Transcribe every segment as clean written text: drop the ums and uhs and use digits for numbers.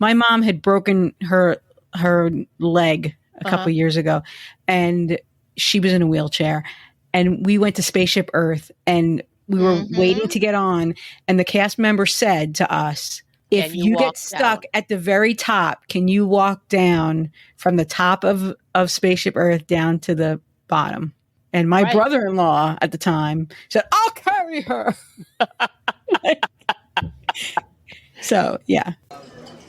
My mom had broken her leg a couple years ago, and she was in a wheelchair. And we went to Spaceship Earth, and we were waiting to get on. And the cast member said to us, if you get stuck at the very top, can you walk down from the top of Spaceship Earth down to the bottom? And my brother-in-law at the time said, I'll carry her. So, yeah.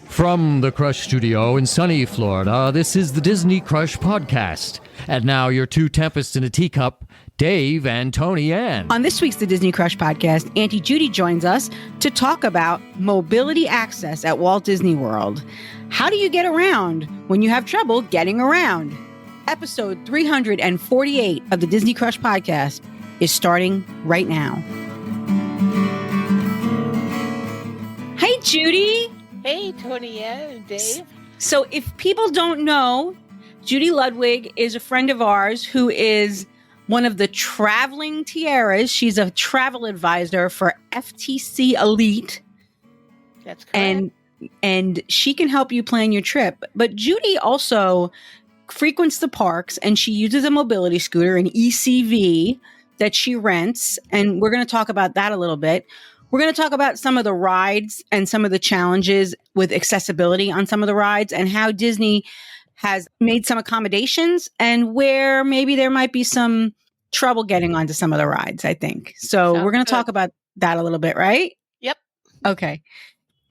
From the Crush Studio in sunny Florida, this is the Disney Crush Podcast. And now your two tempests in a teacup, Dave and Tony Ann. On this week's The Disney Crush Podcast, Auntie Judy joins us to talk about mobility access at Walt Disney World. How do you get around when you have trouble getting around? Episode 348 of the Disney Crush Podcast is starting right now. Hey, Judy. Hey, Tony and Dave. So if people don't know, Judy Ludwig is a friend of ours who is one of the traveling tiaras. She's a travel advisor for FTC Elite. That's correct. And she can help you plan your trip. But Judy also frequents the parks, and she uses a mobility scooter, an ECV, that she rents. And we're going to talk about that a little bit. We're going to talk about some of the rides and some of the challenges with accessibility on some of the rides and how Disney has made some accommodations and where maybe there might be some trouble getting onto some of the rides, I think. So we're going to talk about that a little bit, right? Yep. Okay.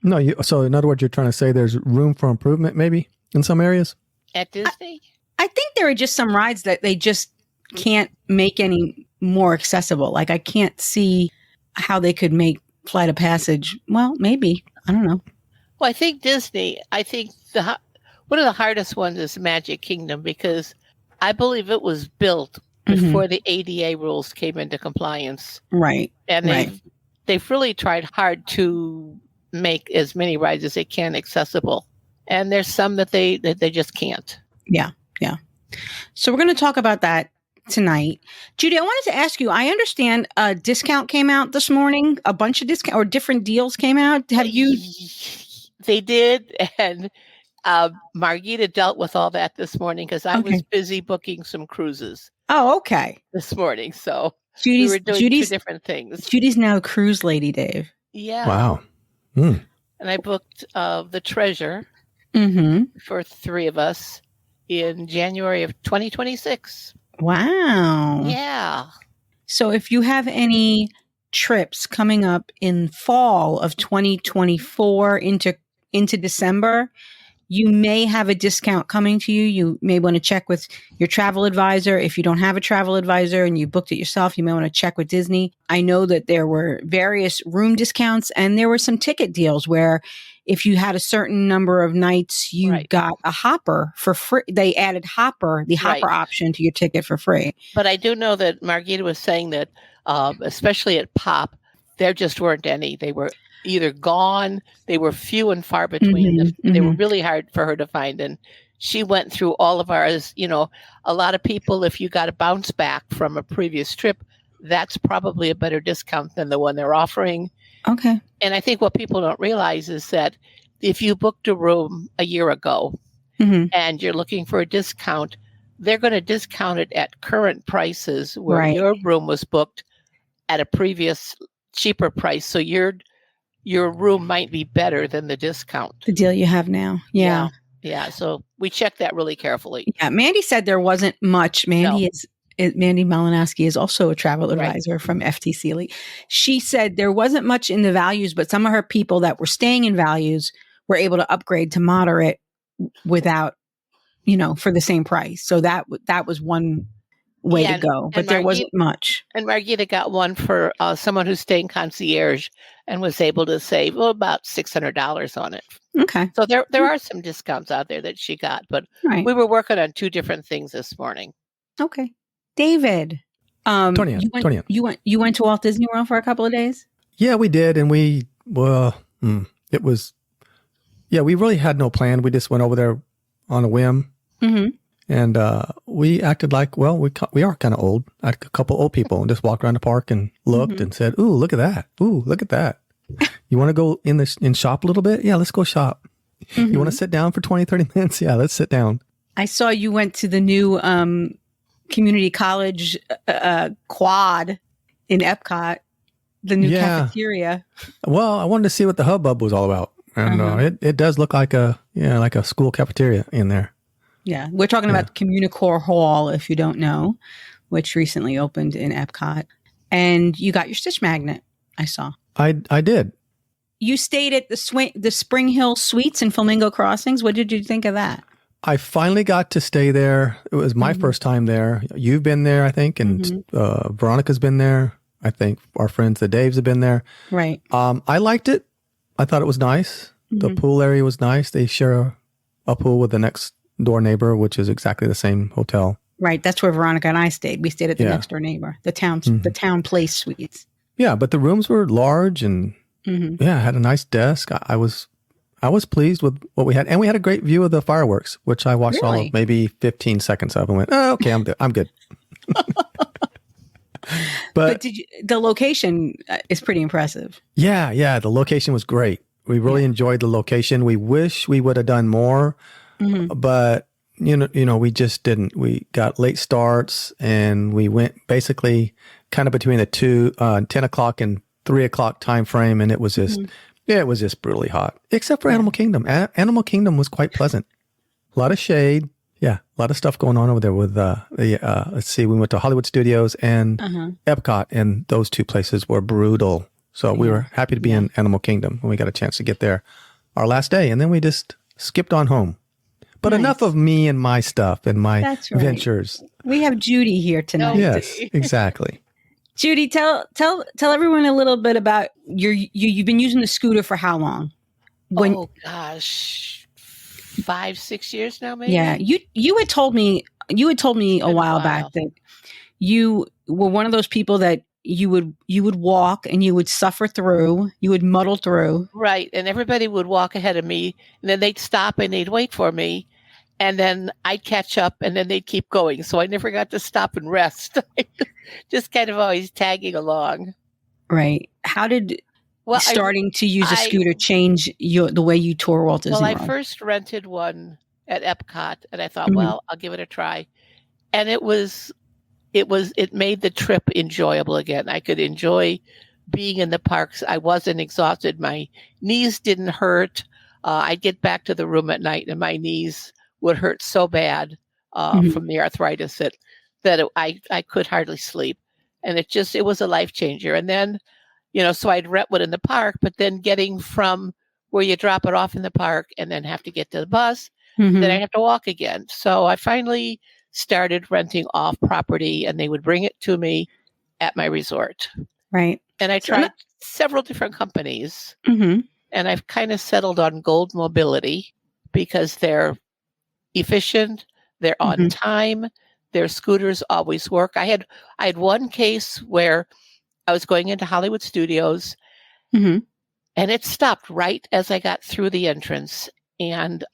No, so in other words, you're trying to say there's room for improvement maybe in some areas? At Disney? I think there are just some rides that they just can't make any more accessible. Like I can't see how they could make Flight of Passage. Well, maybe. I don't know. Well, I think Disney, one of the hardest ones is Magic Kingdom because I believe it was built before the ADA rules came into compliance. Right. And they've really tried hard to make as many rides as they can accessible. And there's some that they just can't. Yeah. Yeah. So we're going to talk about that tonight. Judy, I wanted to ask you, I understand a discount came out this morning, a bunch of discount or different deals came out. Have you? They did. And Margita dealt with all that this morning because I was busy booking some cruises. Oh, okay. This morning. So we were doing two different things. Judy's now a cruise lady, Dave. Yeah. Wow. And I booked the Treasure for three of us in January of 2026. Wow. Yeah. So if you have any trips coming up in fall of 2024 into December, you may have a discount coming to you. You may want to check with your travel advisor. If you don't have a travel advisor and you booked it yourself, you may want to check with Disney. I know that there were various room discounts and there were some ticket deals where if you had a certain number of nights, you got a hopper for free. They added the hopper option to your ticket for free. But I do know that Margita was saying that, especially at Pop, there just weren't any. They were either gone, they were few and far between. They were really hard for her to find. And she went through all of ours. You know, a lot of people, if you got a bounce back from a previous trip, that's probably a better discount than the one they're offering. Okay. And I think what people don't realize is that if you booked a room a year ago and you're looking for a discount, they're going to discount it at current prices where your room was booked at a previous cheaper price. So your room might be better than the discount. The deal you have now. Yeah. Yeah. So we checked that really carefully. Yeah. Mandy said there wasn't much. Mandy Malinowski is also a travel advisor from FTC Elite. She said there wasn't much in the values, but some of her people that were staying in values were able to upgrade to moderate without, for the same price. So that was one way to go, but there wasn't much. And Margita got one for someone who's staying concierge and was able to save about $600 on it. Okay. So there are some discounts out there that she got, but we were working on two different things this morning. Okay. David, Tony, you went to Walt Disney World for a couple of days? Yeah, we did. And we really had no plan. We just went over there on a whim. And we acted like, we are kind of old. I had a couple old people and just walked around the park and looked and said, ooh, look at that. Ooh, look at that. You want to go in shop a little bit? Yeah, let's go shop. You want to sit down for 20, 30 minutes? Yeah, let's sit down. I saw you went to the new community college quad in Epcot, the new cafeteria. Well, I wanted to see what the hubbub was all about. And it does look like a school cafeteria in there. Yeah, we're talking about Communicore Hall, if you don't know, which recently opened in Epcot. And you got your Stitch magnet, I saw. I did. You stayed at the Spring Hill Suites in Flamingo Crossings. What did you think of that? I finally got to stay there. It was my first time there. You've been there, I think, and Veronica's been there. I think our friends, the Daves, have been there. Right. I liked it. I thought it was nice. The pool area was nice. They share a pool with the next door neighbor, which is exactly the same hotel. Right. That's where Veronica and I stayed. We stayed at the next door neighbor, the town place suites. Yeah, but the rooms were large and had a nice desk. I was pleased with what we had, and we had a great view of the fireworks, which I watched all of maybe 15 seconds of and went, "Oh, okay, I'm good." But the location is pretty impressive. Yeah, the location was great. We really enjoyed the location. We wish we would have done more, but you know, we just didn't. We got late starts, and we went basically kind of between the 10 o'clock and 3 o'clock time frame, and it was just it was just brutally hot. Except for Animal Kingdom. Animal Kingdom was quite pleasant. A lot of shade. Yeah, a lot of stuff going on over there with let's see, we went to Hollywood Studios and Epcot, and those two places were brutal. So we were happy to be in Animal Kingdom when we got a chance to get there our last day, and then we just skipped on home. But enough of me and my stuff and my ventures. We have Judy here tonight. Yes, exactly. Judy, tell everyone a little bit about you've been using the scooter for how long? Oh gosh, 5-6 years now, maybe. Yeah, you had told me a while back that you were one of those people that you would walk and you would suffer through, you would muddle through. Right, and everybody would walk ahead of me, and then they'd stop and they'd wait for me, and then I'd catch up, and then they'd keep going. So I never got to stop and rest. Just kind of always tagging along. Right. How did starting to use a scooter change the way you tour Walt Disney World? Well, I first rented one at Epcot, and I thought, well, I'll give it a try. And it made the trip enjoyable again. I could enjoy being in the parks. I wasn't exhausted. My knees didn't hurt. I'd get back to the room at night, and my knees would hurt so bad from the arthritis that I could hardly sleep. And it was a life changer. And then, so I'd rent one in the park, but then getting from where you drop it off in the park and then have to get to the bus, then I have to walk again. So I finally started renting off property, and they would bring it to me at my resort. Right. And I tried several different companies, and I've kind of settled on Gold Mobility because they're efficient, they're on time, their scooters always work. I had one case where I was going into Hollywood Studios, and it stopped right as I got through the entrance. And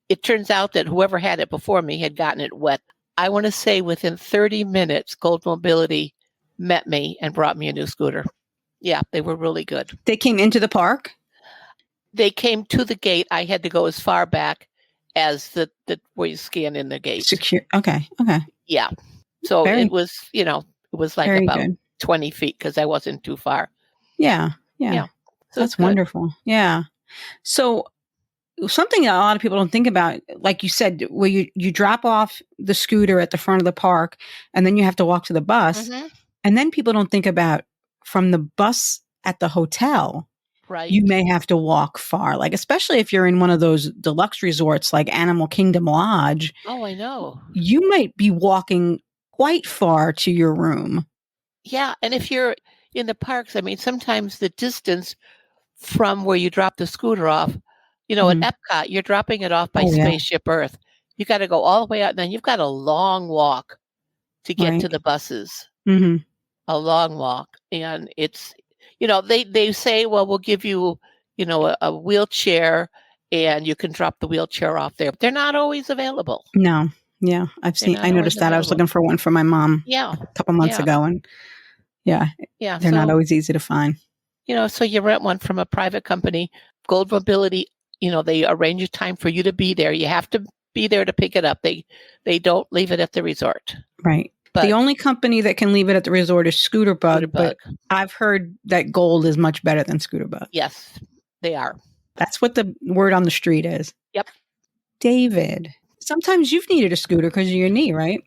it turns out that whoever had it before me had gotten it wet. I want to say within 30 minutes, Gold Mobility met me and brought me a new scooter. Yeah, they were really good. They came into the park? They came to the gate. I had to go as far back as the where you scan in the gate. Secure. Okay. Yeah. So it was like about 20 feet because I wasn't too far. Yeah. So that's wonderful. Yeah. So something that a lot of people don't think about, like you said, where you drop off the scooter at the front of the park and then you have to walk to the bus. And then people don't think about from the bus at the hotel. Right. You may have to walk far, like especially if you're in one of those deluxe resorts like Animal Kingdom Lodge. Oh, I know. You might be walking quite far to your room. Yeah. And if you're in the parks, I mean, sometimes the distance from where you drop the scooter off, at Epcot, you're dropping it off by Spaceship Earth. You got to go all the way out, and then you've got a long walk to get to the buses. A long walk. And it's, they say, well, we'll give you, a wheelchair and you can drop the wheelchair off there. But they're not always available. No. Yeah. I noticed that. I was looking for one for my mom a couple months ago. And they're not always easy to find. So you rent one from a private company. Gold Mobility they arrange a time for you to be there. You have to be there to pick it up. They don't leave it at the resort. Right. But the only company that can leave it at the resort is Scooter Bug. But I've heard that Gold is much better than Scooter Bug. Yes, they are. That's what the word on the street is. Yep. David, sometimes you've needed a scooter because of your knee, right?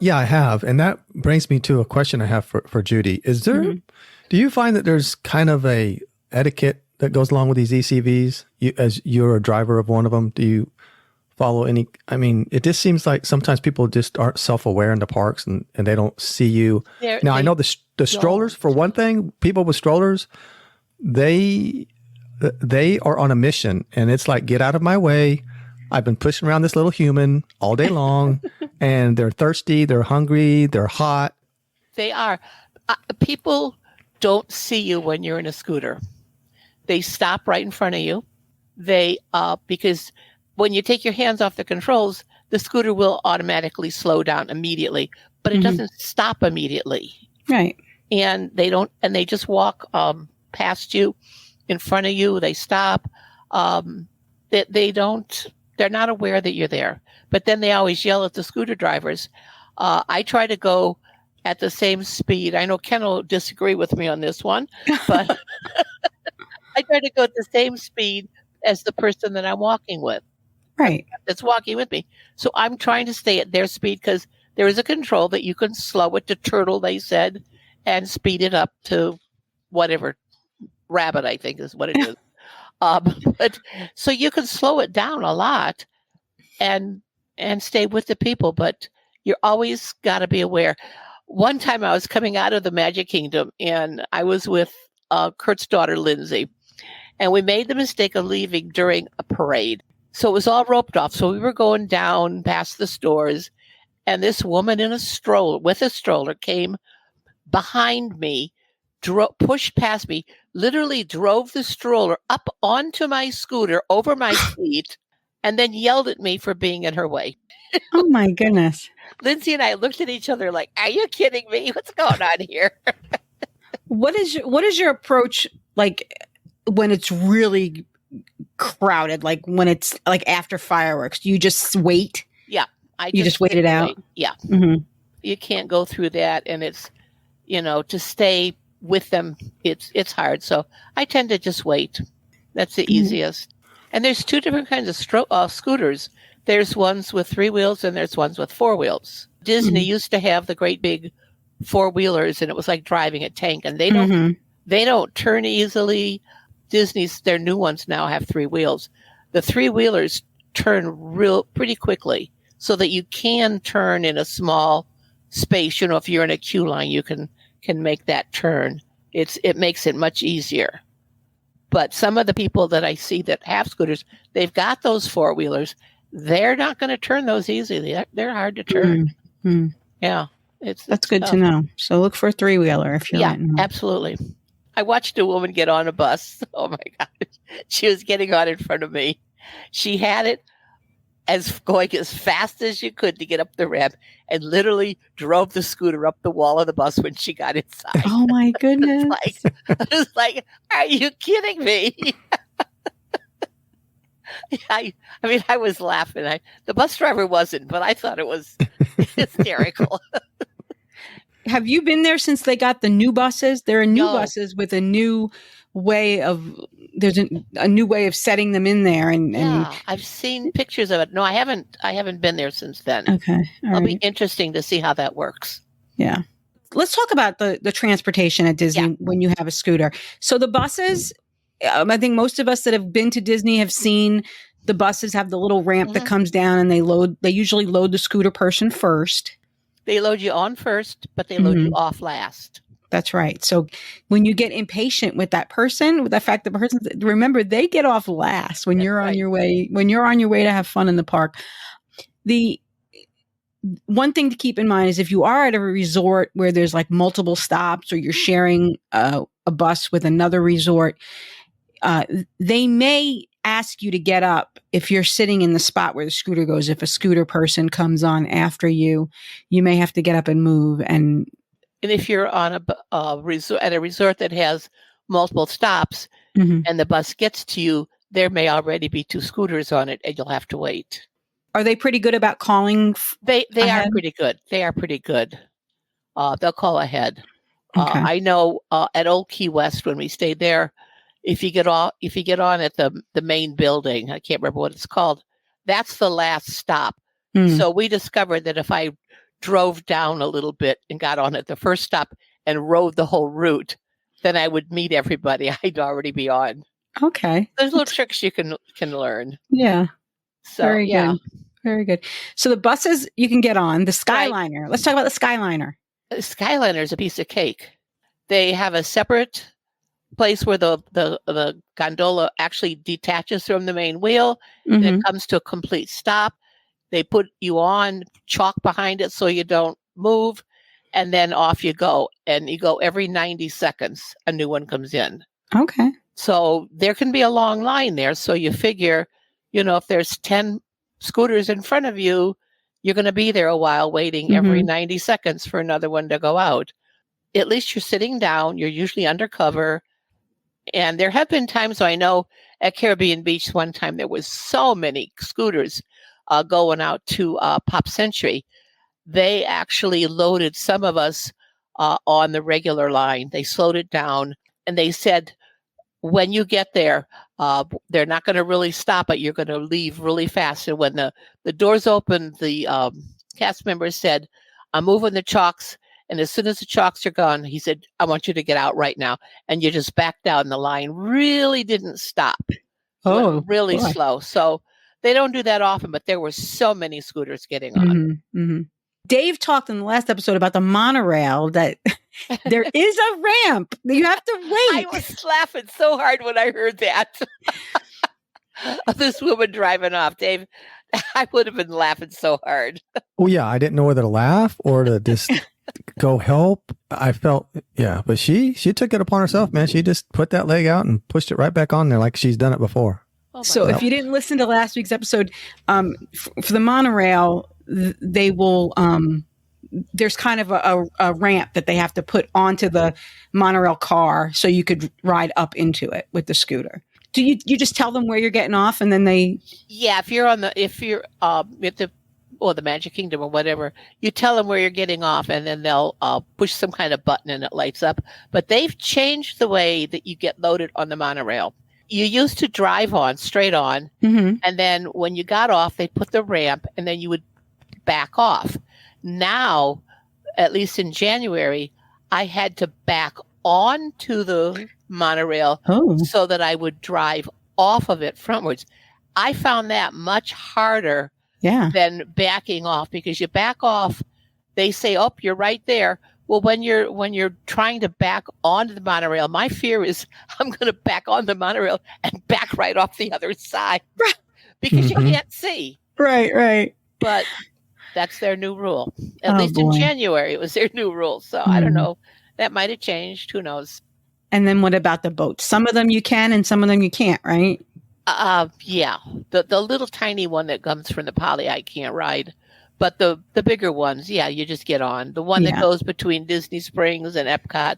Yeah, I have. And that brings me to a question I have for Judy. Is there, do you find that there's kind of a etiquette that goes along with these ECVs? As you're a driver of one of them, do you follow any? I mean, it just seems like sometimes people just aren't self-aware in the parks and they don't see you. Now, I know the strollers, for one thing, people with strollers, they are on a mission, and it's like, get out of my way. I've been pushing around this little human all day long, and they're thirsty, they're hungry, they're hot. They are. People don't see you when you're in a scooter. They stop right in front of you. Because when you take your hands off the controls, the scooter will automatically slow down immediately, but it doesn't stop immediately. Right. And they just walk past you, in front of you. They stop. They're not aware that you're there. But then they always yell at the scooter drivers. I try to go at the same speed. I know Ken will disagree with me on this one, but I try to go at the same speed as the person that I'm walking with. Right. That's walking with me. So I'm trying to stay at their speed because there is a control that you can slow it to turtle, they said, and speed it up to whatever, rabbit, I think is what it is. But so you can slow it down a lot and stay with the people, but you're always got to be aware. One time I was coming out of the Magic Kingdom and I was with Kurt's daughter, Lindsay, and we made the mistake of leaving during a parade. So it was all roped off. So we were going down past the stores, and this woman in a stroller came behind me, pushed past me, literally drove the stroller up onto my scooter over my seat, and then yelled at me for being in her way. Oh my goodness. Lindsay and I looked at each other like, are you kidding me? What's going on here? What is your approach like when it's really crowded, like when it's like after fireworks? Do you just wait? Yeah. You just wait it out? Yeah. Mm-hmm. You can't go through that, and it's, to stay with them, it's hard. So I tend to just wait. That's the easiest. And there's two different kinds of scooters. There's ones with 3 wheels and there's ones with 4 wheels. Disney used to have the great big 4-wheelers, and it was like driving a tank, and they don't turn easily. Their new ones now have 3 wheels. The 3-wheelers turn pretty quickly so that you can turn in a small space. If you're in a queue line, you can make that turn. It makes it much easier. But some of the people that I see that have scooters, they've got those 4-wheelers. They're not going to turn those easily. They're hard to turn. Mm-hmm. Yeah. That's good to know. So look for a 3-wheeler if you're letting them. Absolutely. I watched a woman get on a bus. Oh my God. She was getting on in front of me. She had it going as fast as you could to get up the ramp, and literally drove the scooter up the wall of the bus when she got inside. Oh my goodness. I was like, are you kidding me? I was laughing. The bus driver wasn't, but I thought it was hysterical. Have you been there since they got the new buses? There are new buses with a new way of setting them in there. And I've seen pictures of it. No, I haven't been there since then. Okay. It'll be interesting to see how that works. Yeah. Let's talk about the transportation at Disney when you have a scooter. So the buses, I think most of us that have been to Disney have seen the buses have the little ramp that comes down, and they usually load the scooter person first. They load you on first, but they load you off last. That's right. So when you get impatient with that person, with the fact that remember, they get off last when you're on your way. When you're on your way to have fun in the park. The one thing to keep in mind is if you are at a resort where there's like multiple stops, or you're sharing a bus with another resort, they may ask you to get up if you're sitting in the spot where the scooter goes. If a scooter person comes on after you, you may have to get up and move. And if you're on a resort that has multiple stops and the bus gets to you, there may already be 2 scooters on it, and you'll have to wait. Are they pretty good about calling? They are ahead? pretty good. They are pretty good. They'll call ahead. Okay. I know at Old Key West when we stayed there, if you get on at the main building, I can't remember what it's called, that's the last stop. So we discovered that if I drove down a little bit and got on at the first stop and rode the whole route, then I would meet everybody I'd already be on. Okay. There's little tricks you can learn. Yeah. So Very yeah. good. Very good. So the buses you can get on, the Skyliner. Right. Let's talk about the Skyliner. The Skyliner is a piece of cake. They have a separate place where the gondola actually detaches from the main wheel, and it comes to a complete stop. They put you on chalk behind it so you don't move, and then off you go. And you go every 90 seconds, a new one comes in. Okay. So there can be a long line there. So you figure, if there's 10 scooters in front of you, you're going to be there a while waiting every 90 seconds for another one to go out. At least you're sitting down. You're usually undercover. And there have been times, I know at Caribbean Beach one time, there was so many scooters going out to Pop Century. They actually loaded some of us on the regular line. They slowed it down, and they said, when you get there, they're not going to really stop it. You're going to leave really fast. And when the doors opened, the cast members said, I'm moving the chalks. And as soon as the chalks are gone, he said, I want you to get out right now. And you just backed out, and the line really didn't stop. Oh, really boy. slow. So they don't do that often, but there were so many scooters getting on. Dave talked in the last episode about the monorail, that there is a ramp. You have to wait. I was laughing so hard when I heard that. This woman driving off, Dave. I would have been laughing so hard. Well, yeah, I didn't know whether to laugh or to just go help. I felt, but she took it upon herself, man. She just put that leg out and pushed it right back on there like she's done it before. So if you didn't listen to last week's episode, for the monorail, they will, there's kind of a ramp that they have to put onto the monorail car so you could ride up into it with the scooter. Do you just tell them where you're getting off, and then they? Yeah, if you're at the Magic Kingdom or whatever, you tell them where you're getting off, and then they'll push some kind of button and it lights up. But they've changed the way that you get loaded on the monorail. You used to drive on straight on, and then when you got off, they put the ramp, and then you would back off. Now, at least in January, I had to back onto the monorail so that I would drive off of it frontwards. I found that much harder than backing off, because you back off, they say, oh, you're right there. Well, when you're trying to back onto the monorail, my fear is I'm going to back on the monorail and back right off the other side because you can't see. Right. But that's their new rule. At least in January, it was their new rule. So I don't know. That might have changed. Who knows? And then what about the boats? Some of them you can and some of them you can't, right? Yeah. The little tiny one that comes from the Poly, I can't ride. But the bigger ones, you just get on. The one that goes between Disney Springs and Epcot,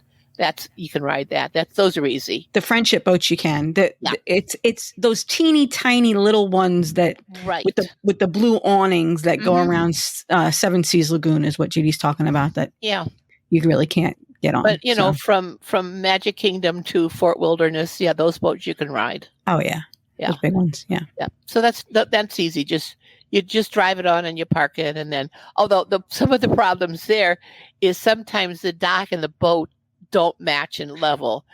you can ride that. Those are easy. The friendship boats you can. It's those teeny tiny little ones that with the blue awnings that go around Seven Seas Lagoon is what Judy's talking about. That you really can't get on. But from Magic Kingdom to Fort Wilderness, those boats you can ride. Oh yeah, those big ones. Yeah. So that's easy. You just drive it on and you park it, and then although some of the problems there is sometimes the dock and the boat don't match in level.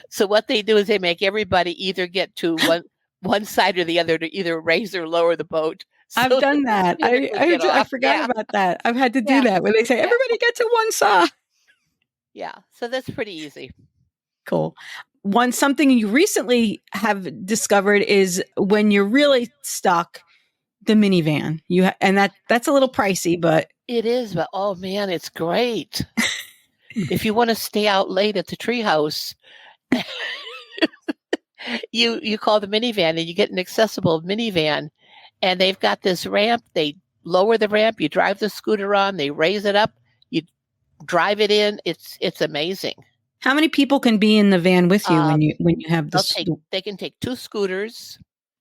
So what they do is they make everybody either get to one side or the other to either raise or lower the boat. So I've done that. I forgot about that. I've had to do that where they say everybody get to one side. Yeah, so that's pretty easy. Cool. Something you recently have discovered is when you're really stuck, the minivan. That's a little pricey, but it is. But oh man, it's great. If you want to stay out late at the treehouse, you call the minivan and you get an accessible minivan, and they've got this ramp. They lower the ramp. You drive the scooter on. They raise it up. You drive it in. It's amazing. How many people can be in the van with you when you have this? They can take 2 scooters.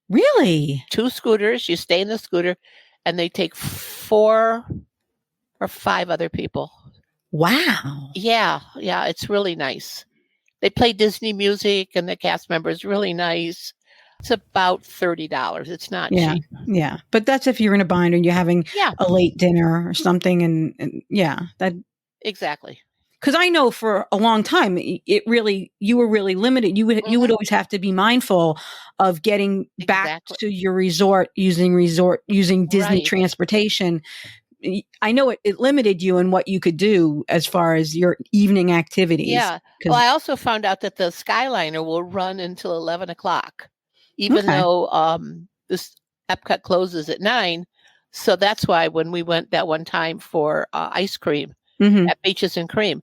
Really? 2 scooters. You stay in the scooter, and they take 4 or 5 other people. Wow. Yeah, it's really nice. They play Disney music, and the cast member is really nice. It's about $30. It's not cheap. Yeah, but that's if you're in a bind and you're having a late dinner or something, and that exactly. Because I know for a long time, you were really limited. You would always have to be mindful of getting back to your resort using Disney transportation. I know it limited you in what you could do as far as your evening activities. Yeah. Well, I also found out that the Skyliner will run until 11 o'clock, even though this Epcot closes at 9. So that's why when we went that one time for ice cream at Beaches and Cream,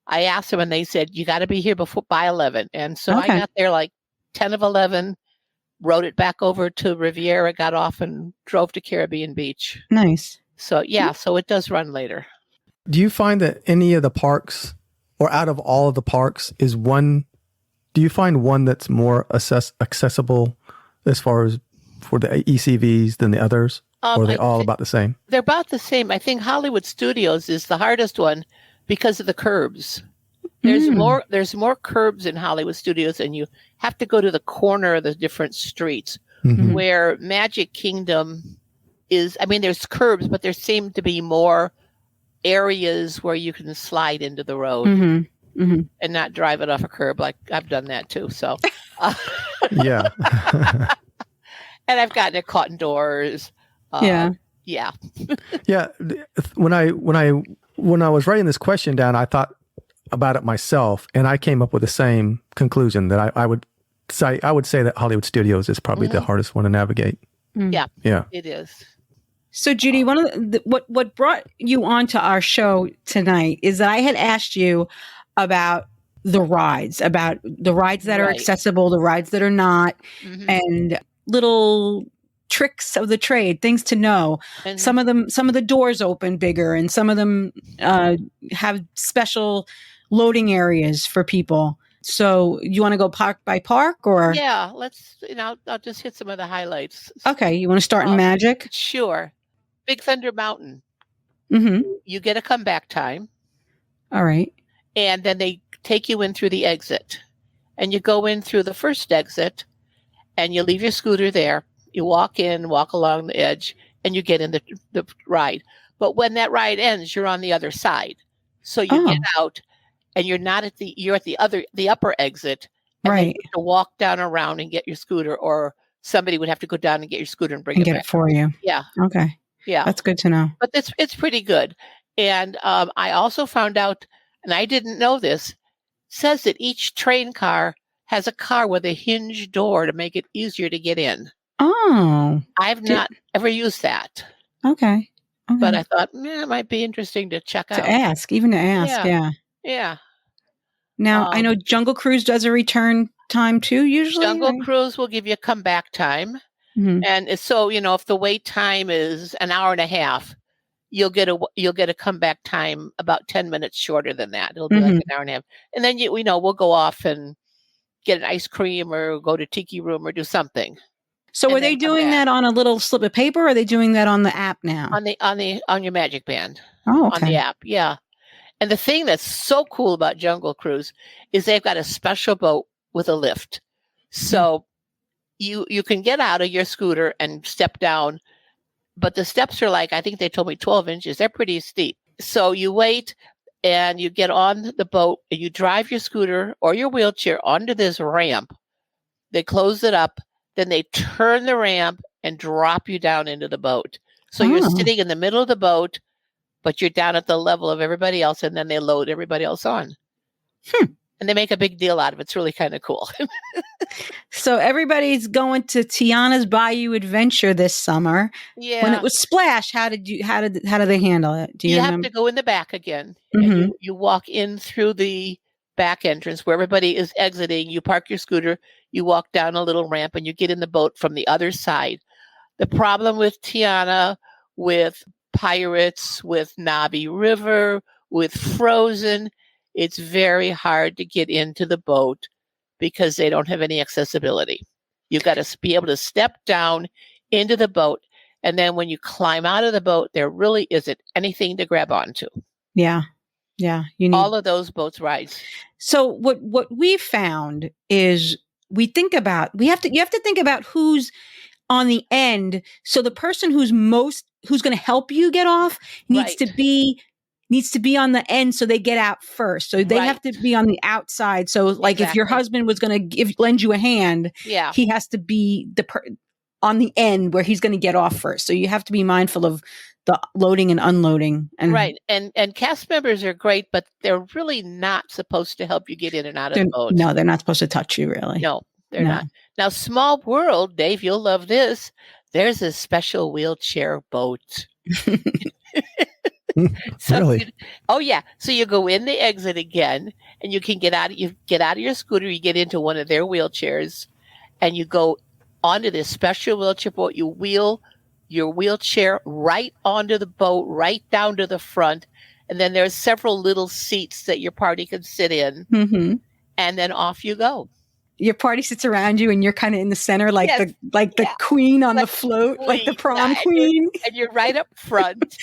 I asked them and they said, you got to be here by 11. And so I got there like 10 of 11, rode it back over to Riviera, got off and drove to Caribbean Beach. Nice. So, so it does run later. Do you find that any of the parks, or out of all of the parks, do you find one that's more accessible as far as for the ECVs than the others? Or are they all about the same? They're about the same. I think Hollywood Studios is the hardest one because of the curbs. There's more curbs in Hollywood Studios, and you have to go to the corner of the different streets. Where Magic Kingdom is, there's curbs, but there seem to be more areas where you can slide into the road and not drive it off a curb. Like I've done that too. So, yeah. And I've gotten it caught indoors. Yeah. When I was writing this question down, I thought about it myself, and I came up with the same conclusion that I would say that Hollywood Studios is probably the hardest one to navigate. Yeah, it is. So, Judy, one of what brought you onto our show tonight is that I had asked you about the rides that are accessible, the rides that are not, and little tricks of the trade, things to know. And some of the doors open bigger, and some of them have special loading areas for people. So you want to go park by park, or? Yeah, let's, I'll just hit some of the highlights. Okay. You want to start in Magic? Sure. Big Thunder Mountain. You get a comeback time. All right. And then they take you in through the exit, and you go in through the first exit, and you leave your scooter there. You walk along the edge, and you get in the ride. But when that ride ends, you're on the other side. So you get out, and you're at the upper exit, and then you have to walk down around and get your scooter, or somebody would have to go down and get your scooter and bring it back. Get it for you. Yeah. Okay. Yeah. That's good to know. But it's pretty good. And I also found out, and I didn't know this, says that each train car has a car with a hinge door to make it easier to get in. Oh. I've not ever used that. Okay. But I thought, it might be interesting to check out. To ask. Yeah. Now, I know Jungle Cruise does a return time too, usually. Jungle Cruise will give you a comeback time. And so, if the wait time is an hour and a half, you'll get a comeback time about 10 minutes shorter than that. It'll be like an hour and a half. And then we'll go off and get an ice cream or go to Tiki Room or do something. So are they doing that on a little slip of paper, or are they doing that on the app now? On your Magic Band. Oh, okay. On the app, yeah. And the thing that's so cool about Jungle Cruise is they've got a special boat with a lift. So you can get out of your scooter and step down, but the steps are I think they told me 12 inches. They're pretty steep. So you wait and you get on the boat and you drive your scooter or your wheelchair onto this ramp. They close it up. Then they turn the ramp and drop you down into the boat. So you're sitting in the middle of the boat, but you're down at the level of everybody else, and then they load everybody else on. And they make a big deal out of it. It's really kind of cool. So everybody's going to Tiana's Bayou Adventure this summer. Yeah. When it was Splash, how did they handle it? Do you remember? Have to go in the back again. And you walk in through the back entrance where everybody is exiting. You park your scooter, you walk down a little ramp, and you get in the boat from the other side. The problem with Tiana, with Pirates, with Navi River, with Frozen, it's very hard to get into the boat because they don't have any accessibility. You've got to be able to step down into the boat. And then when you climb out of the boat, there really isn't anything to grab onto. Yeah. Yeah. You need all of those boats rides. So what we found is you have to think about who's on the end. So the person who's going to help you get off needs to be on the end, so they get out first. So they have to be on the outside. So like if your husband was going to lend you a hand, he has to be on the end where he's going to get off first. So you have to be mindful of the loading and unloading. And cast members are great, but they're really not supposed to help you get in and out of the boat. No, they're not supposed to touch you, really. No, they're not. Now, Small World, Dave, you'll love this. There's a special wheelchair boat. Really? So you go in the exit again, and you can get out of your scooter, you get into one of their wheelchairs, and you go onto this special wheelchair boat. You wheel your wheelchair right onto the boat, right down to the front, and then there's several little seats that your party can sit in, and then off you go. Your party sits around you, and you're kind of in the center, like the queen on the float, like the prom queen. And you're right up front.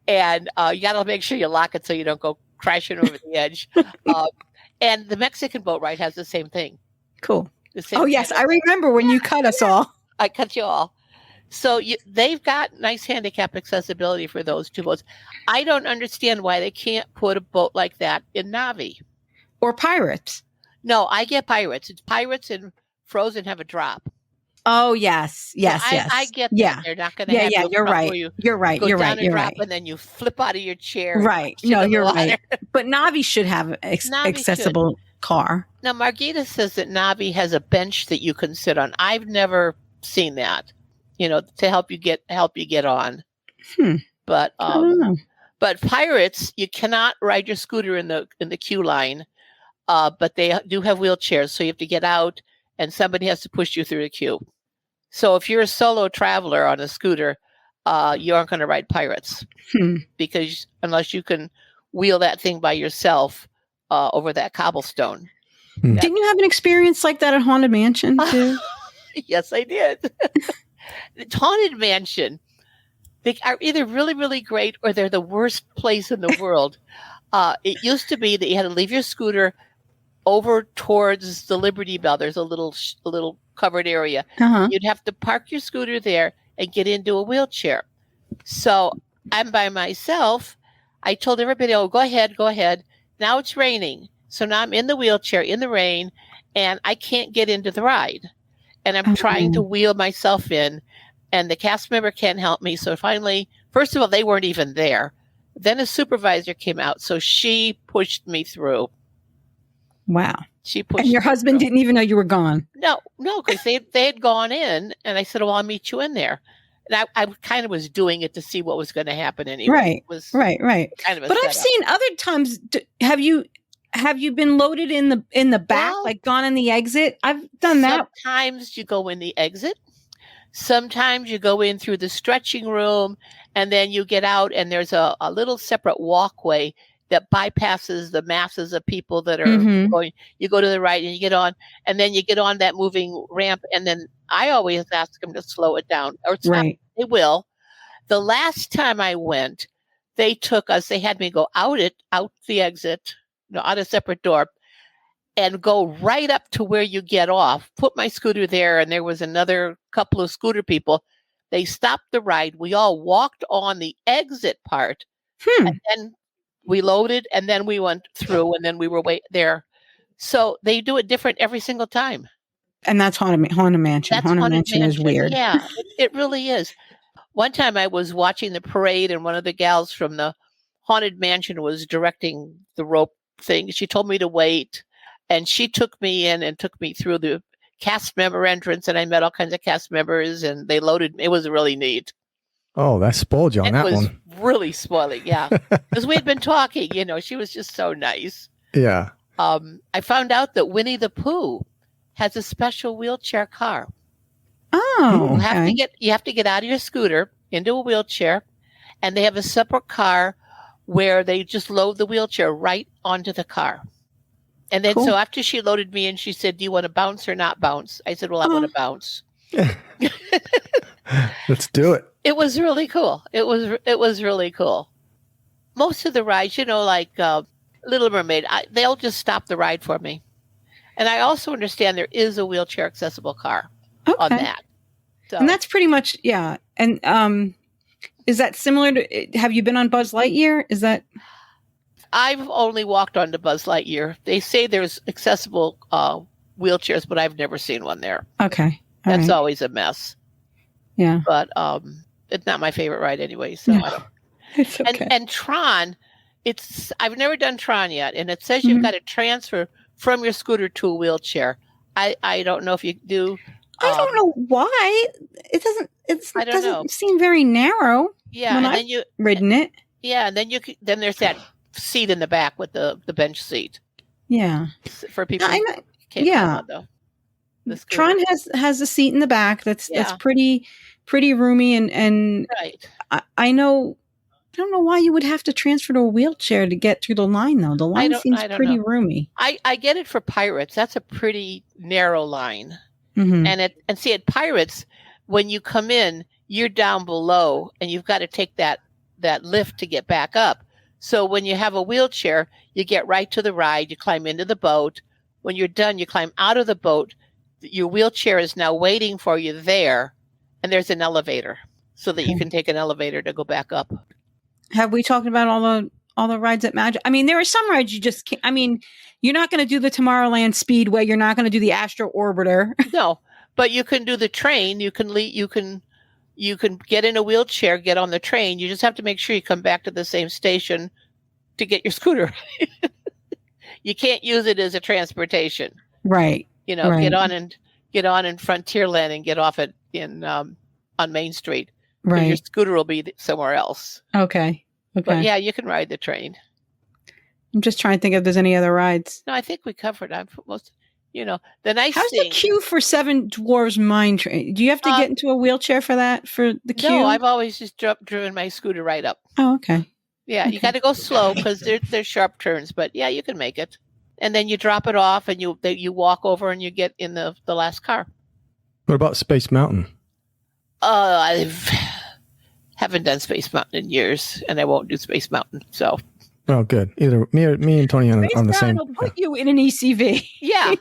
And you got to make sure you lock it so you don't go crashing over the edge. And the Mexican boat ride has the same thing. Cool. Yes, I remember when you cut us all. I cut you all. So they've got nice handicap accessibility for those two boats. I don't understand why they can't put a boat like that in Navi. Or Pirates. No, I get Pirates. It's Pirates and Frozen have a drop. Oh, yes. I get that. Yeah. They're not going to have you're right. You're right. Go you're down right. and You're drop, right. and then you flip out of your chair. Right. No, you're right. But Navi should have accessible car. Now, Margita says that Navi has a bench that you can sit on. I've never seen that, to help you get on. But I don't know. But Pirates, you cannot ride your scooter in the queue line. But they do have wheelchairs, so you have to get out, and somebody has to push you through the queue. So if you're a solo traveler on a scooter, you aren't going to ride Pirates because unless you can wheel that thing by yourself over that cobblestone. Didn't you have an experience like that at Haunted Mansion too? Yes, I did. The Haunted Mansion, they are either really, really great or they're the worst place in the world. It used to be that you had to leave your scooter over towards the Liberty Bell. There's a little covered area. You'd have to park your scooter there and get into a wheelchair. So I'm by myself. I told everybody, go ahead. Now it's raining. So now I'm in the wheelchair in the rain, and I can't get into the ride. And I'm trying to wheel myself in, and the cast member can't help me. So finally, first of all, they weren't even there. Then a supervisor came out, so she pushed me through. Wow. She pushed. And your husband didn't even know you were gone. No, because they had gone in, and I said, "Well, I'll meet you in there." And I kind of was doing it to see what was going to happen anyway. Right. Kind of but I've seen other times. Have you been loaded in the back, like gone in the exit? I've done that. Sometimes you go in the exit. Sometimes you go in through the stretching room, and then you get out, and there's a little separate walkway that bypasses the masses of people that are going. You go to the right, and you get on, and then you get on that moving ramp, and then I always ask them to slow it down or stop. Right. They will. The last time I went, they took us. They had me go out the exit, out a separate door, and go right up to where you get off. Put my scooter there, and there was another couple of scooter people. They stopped the ride. We all walked on the exit part, and then we loaded, and then we went through, and then we were there. So they do it different every single time. And that's Haunted Mansion. Haunted Mansion is weird. Yeah, it really is. One time I was watching the parade, and one of the gals from the Haunted Mansion was directing the rope thing. She told me to wait, and she took me in and took me through the cast member entrance, and I met all kinds of cast members, and they loaded. It was really neat. Oh, that spoiled you on that one. It was really spoiling, yeah. Because we had been talking, she was just so nice. Yeah. I found out that Winnie the Pooh has a special wheelchair car. Oh, you have to get out of your scooter into a wheelchair, and they have a separate car where they just load the wheelchair right onto the car. And then Cool. so after she loaded me in, she said, "Do you want to bounce or not bounce?" I said, "Well, I want to bounce." Let's do it. It was really cool. It was really cool. Most of the rides, like Little Mermaid, they'll just stop the ride for me. And I also understand there is a wheelchair accessible car on that. So, and that's pretty much, yeah. And is that similar to, have you been on Buzz Lightyear? Is that? I've only walked onto Buzz Lightyear. They say there's accessible wheelchairs, but I've never seen one there. Okay. That's always a mess. Yeah. But it's not my favorite ride anyway. So I don't. It's okay. And Tron, I've never done Tron yet, and it says you've got to transfer from your scooter to a wheelchair. I don't know if you do. I don't know why. It doesn't seem very narrow. Yeah, when and I've then you ridden it. Yeah, and then there's that seat in the back with the bench seat. Yeah. For people who can't yeah. climb on the scooter. Tron has a seat in the back that's pretty roomy and right. I don't know why you would have to transfer to a wheelchair to get through the line though. The line seems pretty roomy. I get it for Pirates. That's a pretty narrow line. Mm-hmm. And see at Pirates, when you come in, you're down below and you've got to take that lift to get back up. So when you have a wheelchair, you get right to the ride, you climb into the boat. When you're done, you climb out of the boat. Your wheelchair is now waiting for you there, and there's an elevator so that you can take an elevator to go back up. Have we talked about all the rides at Magic? I mean, there are some rides you just can't. I mean, you're not going to do the Tomorrowland Speedway. You're not going to do the Astro Orbiter. No, but you can do the train. You can get in a wheelchair, get on the train. You just have to make sure you come back to the same station to get your scooter. You can't use it as a transportation. Right. Right. Get on in Frontierland and get off on Main Street. Right. Your scooter will be somewhere else. Okay. But yeah, you can ride the train. I'm just trying to think if there's any other rides. No, I think we covered most. The nice How's thing. the queue for Seven Dwarfs Mine Train? Do you have to get into a wheelchair for that, for the queue? No, I've always just driven my scooter right up. Oh, okay. Yeah, Okay. You got to go slow because there's sharp turns, but yeah, you can make it. And then you drop it off, and you walk over, and you get in the last car. What about Space Mountain? I haven't done Space Mountain in years, and I won't do Space Mountain. So. Oh, good. Either me and Tony on the same. Will put you in an ECV. Yeah.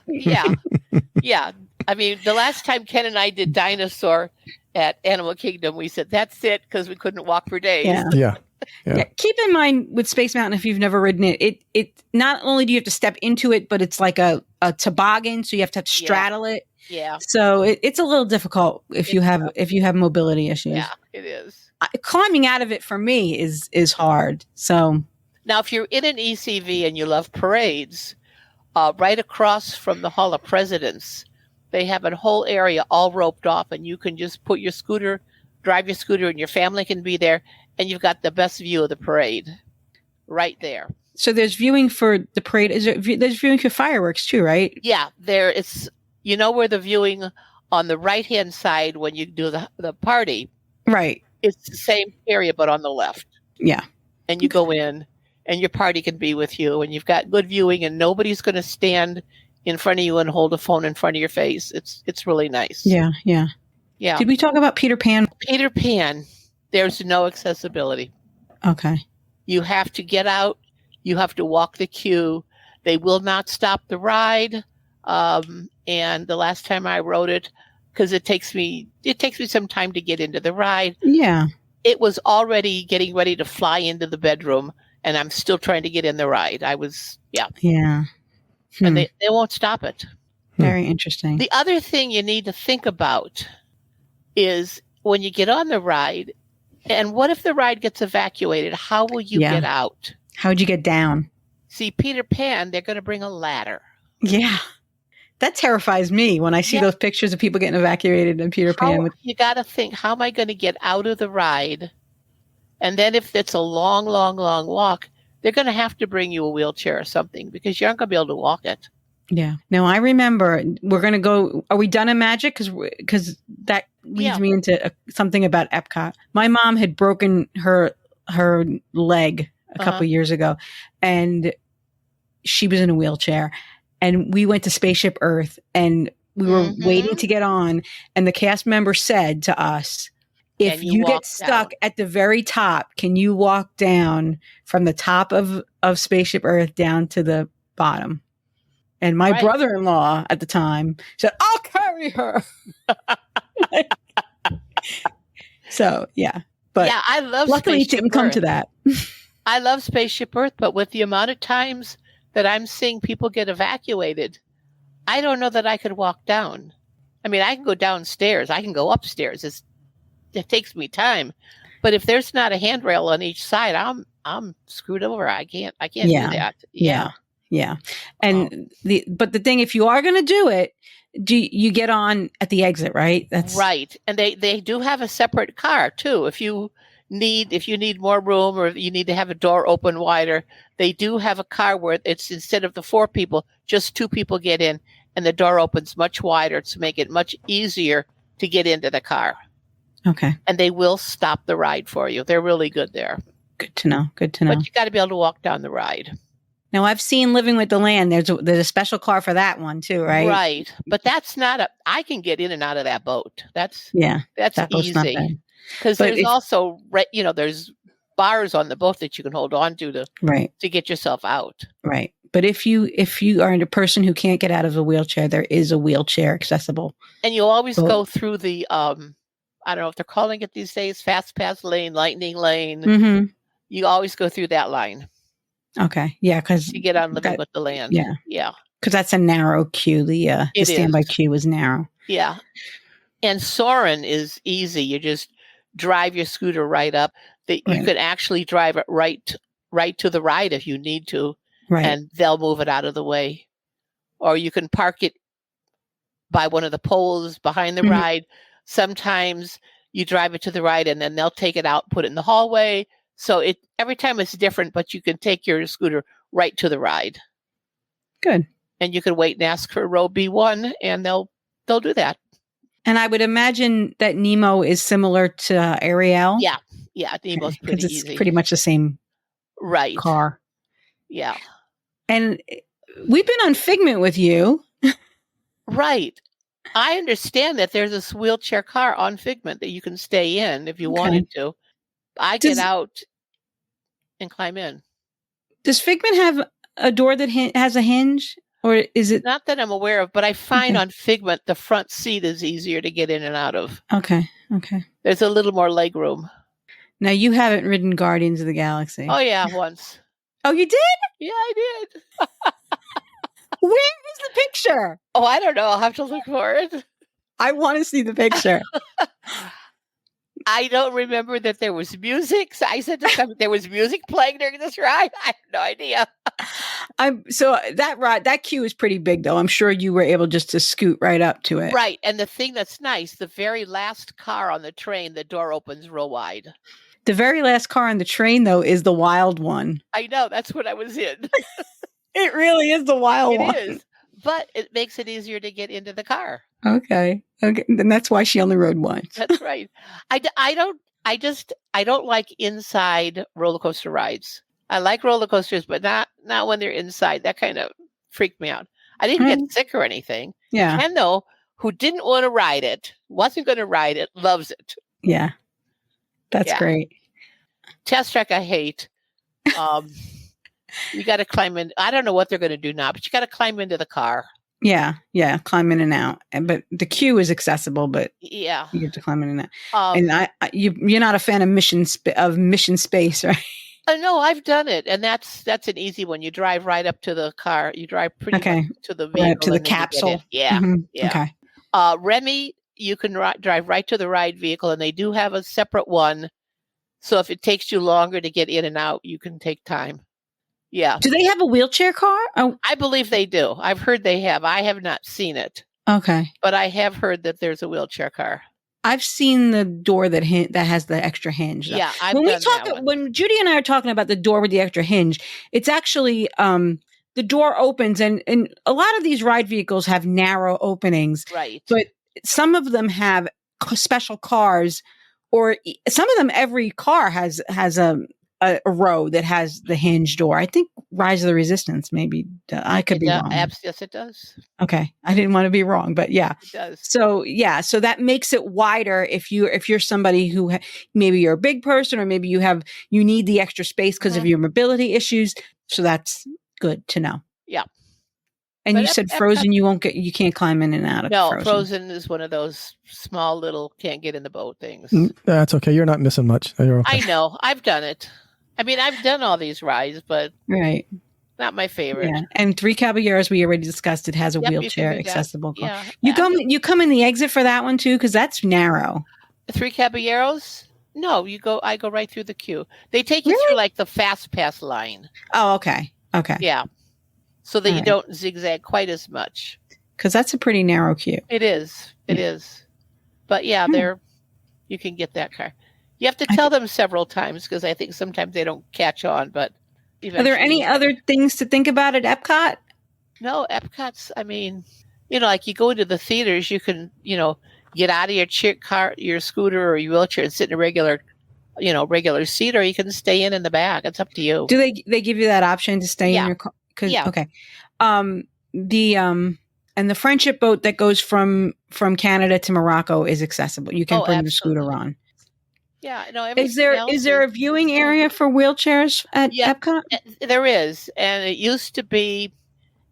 I mean, the last time Ken and I did Dinosaur at Animal Kingdom, we said that's it because we couldn't walk for days. Yeah. Keep in mind with Space Mountain, if you've never ridden it, it not only do you have to step into it, but it's like a toboggan, so you have to straddle it. Yeah. So it's a little difficult if you have mobility issues. Yeah, it is. Climbing out of it for me is hard. So now, if you're in an ECV and you love parades, right across from the Hall of Presidents, they have a whole area all roped off, and you can just put your scooter, drive your scooter, and your family can be there, and you've got the best view of the parade right there. So there's viewing for the parade. There's viewing for fireworks too, right? Yeah, there it's where the viewing on the right hand side when you do the party. Right. It's the same area but on the left. Yeah. And you go in and your party can be with you and you've got good viewing and nobody's going to stand in front of you and hold a phone in front of your face. It's really nice. Yeah. Did we talk about Peter Pan? Peter Pan, there's no accessibility. Okay. You have to get out. You have to walk the queue. They will not stop the ride. And the last time I rode it, because it takes me some time to get into the ride. Yeah. It was already getting ready to fly into the bedroom, and I'm still trying to get in the ride. Yeah. And they won't stop it. Very interesting. The other thing you need to think about is when you get on the ride, and what if the ride gets evacuated? How will you get out? How would you get down? See, Peter Pan, they're going to bring a ladder. Yeah. That terrifies me when I see those pictures of people getting evacuated in Peter Pan. You got to think, how am I going to get out of the ride? And then if it's a long, long, long walk, they're going to have to bring you a wheelchair or something because you aren't going to be able to walk it. Yeah. Now, I remember we're going to go. Are we done in Magic? Because that leads me into something about Epcot. My mom had broken her leg a couple of years ago, and she was in a wheelchair, and we went to Spaceship Earth, and we were waiting to get on, and the cast member said to us, if you get stuck at the very top, can you walk down from the top of Spaceship Earth down to the bottom? And my brother-in-law at the time said, I'll carry her. So, yeah. But yeah, I love luckily Spaceship it didn't come Earth. to that. I love Spaceship Earth, but with the amount of times that I'm seeing people get evacuated, I don't know that I could walk down. I mean, I can go downstairs. I can go upstairs. It takes me time. But if there's not a handrail on each side, I'm screwed over. I can't do that. Yeah. And but the thing, if you are going to do it, you get on at the exit, right? That's right. And they do have a separate car too. If you need more room, or you need to have a door open wider, they do have a car where it's, instead of the 4 people, just 2 people get in, and the door opens much wider to make it much easier to get into the car. Okay. And they will stop the ride for you. They're really good there. Good to know. But you got to be able to walk down the ride. Now, I've seen Living with the Land. There's a special car for that one too, right? Right. But that's not I can get in and out of that boat. That's that easy. Because there's also, there's bars on the boat that you can hold on to get yourself out. Right. But if you are a person who can't get out of a wheelchair, there is a wheelchair accessible. And you always go through the, I don't know if they're calling it these days, fast pass lane, lightning lane. Mm-hmm. You always go through that line. Okay. Yeah. Because you get on Living with the Land. Yeah. Yeah. Because that's a narrow queue. The standby queue is narrow. Yeah. And Soarin' is easy. You just drive your scooter right up. You can actually drive it right to the ride if you need to. Right. And they'll move it out of the way. Or you can park it by one of the poles behind the ride. Sometimes you drive it to the ride, and then they'll take it out, put it in the hallway. So every time it's different, but you can take your scooter right to the ride. Good. And you can wait and ask for row B1, and they'll do that. And I would imagine that Nemo is similar to Ariel. Yeah. Yeah. Nemo's pretty easy. It's pretty much the same car. Yeah. And we've been on Figment with you. Right. I understand that there's this wheelchair car on Figment that you can stay in if you wanted to. I get out and climb in. Does Figment have a door that has a hinge? Or is it? Not that I'm aware of, but I find on Figment, the front seat is easier to get in and out of. Okay. There's a little more leg room. Now, you haven't ridden Guardians of the Galaxy. Oh, yeah, once. Oh, you did? Yeah, I did. Where is the picture? Oh, I don't know. I'll have to look for it. I want to see the picture. I don't remember that there was music. So I said to someone, there was music playing during this ride. I have no idea. So that queue is pretty big, though. I'm sure you were able just to scoot right up to it. Right. And the thing that's nice, the very last car on the train, the door opens real wide. The very last car on the train, though, is the wild one. I know. That's what I was in. It really is the wild one. It is. But it makes it easier to get into the car. Okay. Then that's why she only rode once. That's right. I don't like inside roller coaster rides. I like roller coasters, but not when they're inside. That kind of freaked me out. I didn't get sick or anything. Yeah. Ken, though, who didn't want to ride it, wasn't going to ride it, loves it. Yeah. That's great. Test Track I hate. You got to climb in. I don't know what they're going to do now, but you got to climb into the car. Yeah, climb in and out. But the queue is accessible, but you have to climb in and out. And you're not a fan of Mission Space, right? No, I've done it, and that's an easy one. You drive right up to the car. You drive pretty much to the vehicle, right to the capsule. Yeah, yeah. Okay. Remy, you can drive right to the ride vehicle, and they do have a separate one. So if it takes you longer to get in and out, you can take time. Yeah. Do they have a wheelchair car? Oh. I believe they do. I've heard they have. I have not seen it. Okay. But I have heard that there's a wheelchair car. I've seen the door that has the extra hinge. Though. Yeah, when Judy and I are talking about the door with the extra hinge, it's actually the door opens and a lot of these ride vehicles have narrow openings. Right. But some of them have special cars, or some of them every car has a a row that has the hinge door. I think Rise of the Resistance, maybe. I could be wrong. Yes, it does. Okay. I didn't want to be wrong, but yeah. It does. So so that makes it wider if you're somebody who maybe you're a big person, or maybe you need the extra space because of your mobility issues. So that's good to know. Yeah. And you said Frozen, you can't climb in and out of Frozen. No, Frozen is one of those small little can't get in the boat things. That's okay. You're not missing much. You're okay. I know. I've done it. I mean, I've done all these rides, but not my favorite. Yeah. And Three Caballeros, we already discussed, it has a wheelchair accessible car. Yeah, you come in the exit for that one too, because that's narrow. Three Caballeros? No, I go right through the queue. They take you through like the fast pass line. Oh, okay. Okay. Yeah. So that you don't zigzag quite as much. Because that's a pretty narrow queue. It is. It is. But you can get that car. You have to tell them several times because I think sometimes they don't catch on. But are there any other things to think about at Epcot? No, Epcot's, I mean, like you go into the theaters, you can, get out of your scooter or your wheelchair and sit in a regular seat, or you can stay in the back. It's up to you. Do they give you that option to stay in your car? Yeah. Okay. And the friendship boat that goes from Canada to Morocco is accessible. You can bring your scooter on. Yeah. No. Is there a viewing area for wheelchairs at Epcot? There is, and it used to be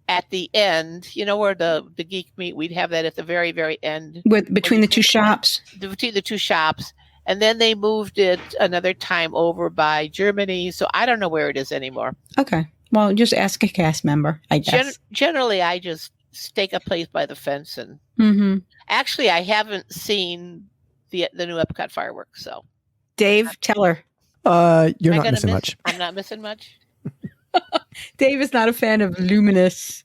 at the end. Where the geek meet, we'd have that at the very, very end, between the two shops. Between the two shops. And then they moved it another time over by Germany. So I don't know where it is anymore. Okay. Well, just ask a cast member, I guess. Generally, I just stake a place by the fence. And actually, I haven't seen the new Epcot fireworks. So, Dave, tell her. You're not missing much. I'm not missing much. Dave is not a fan of Luminous,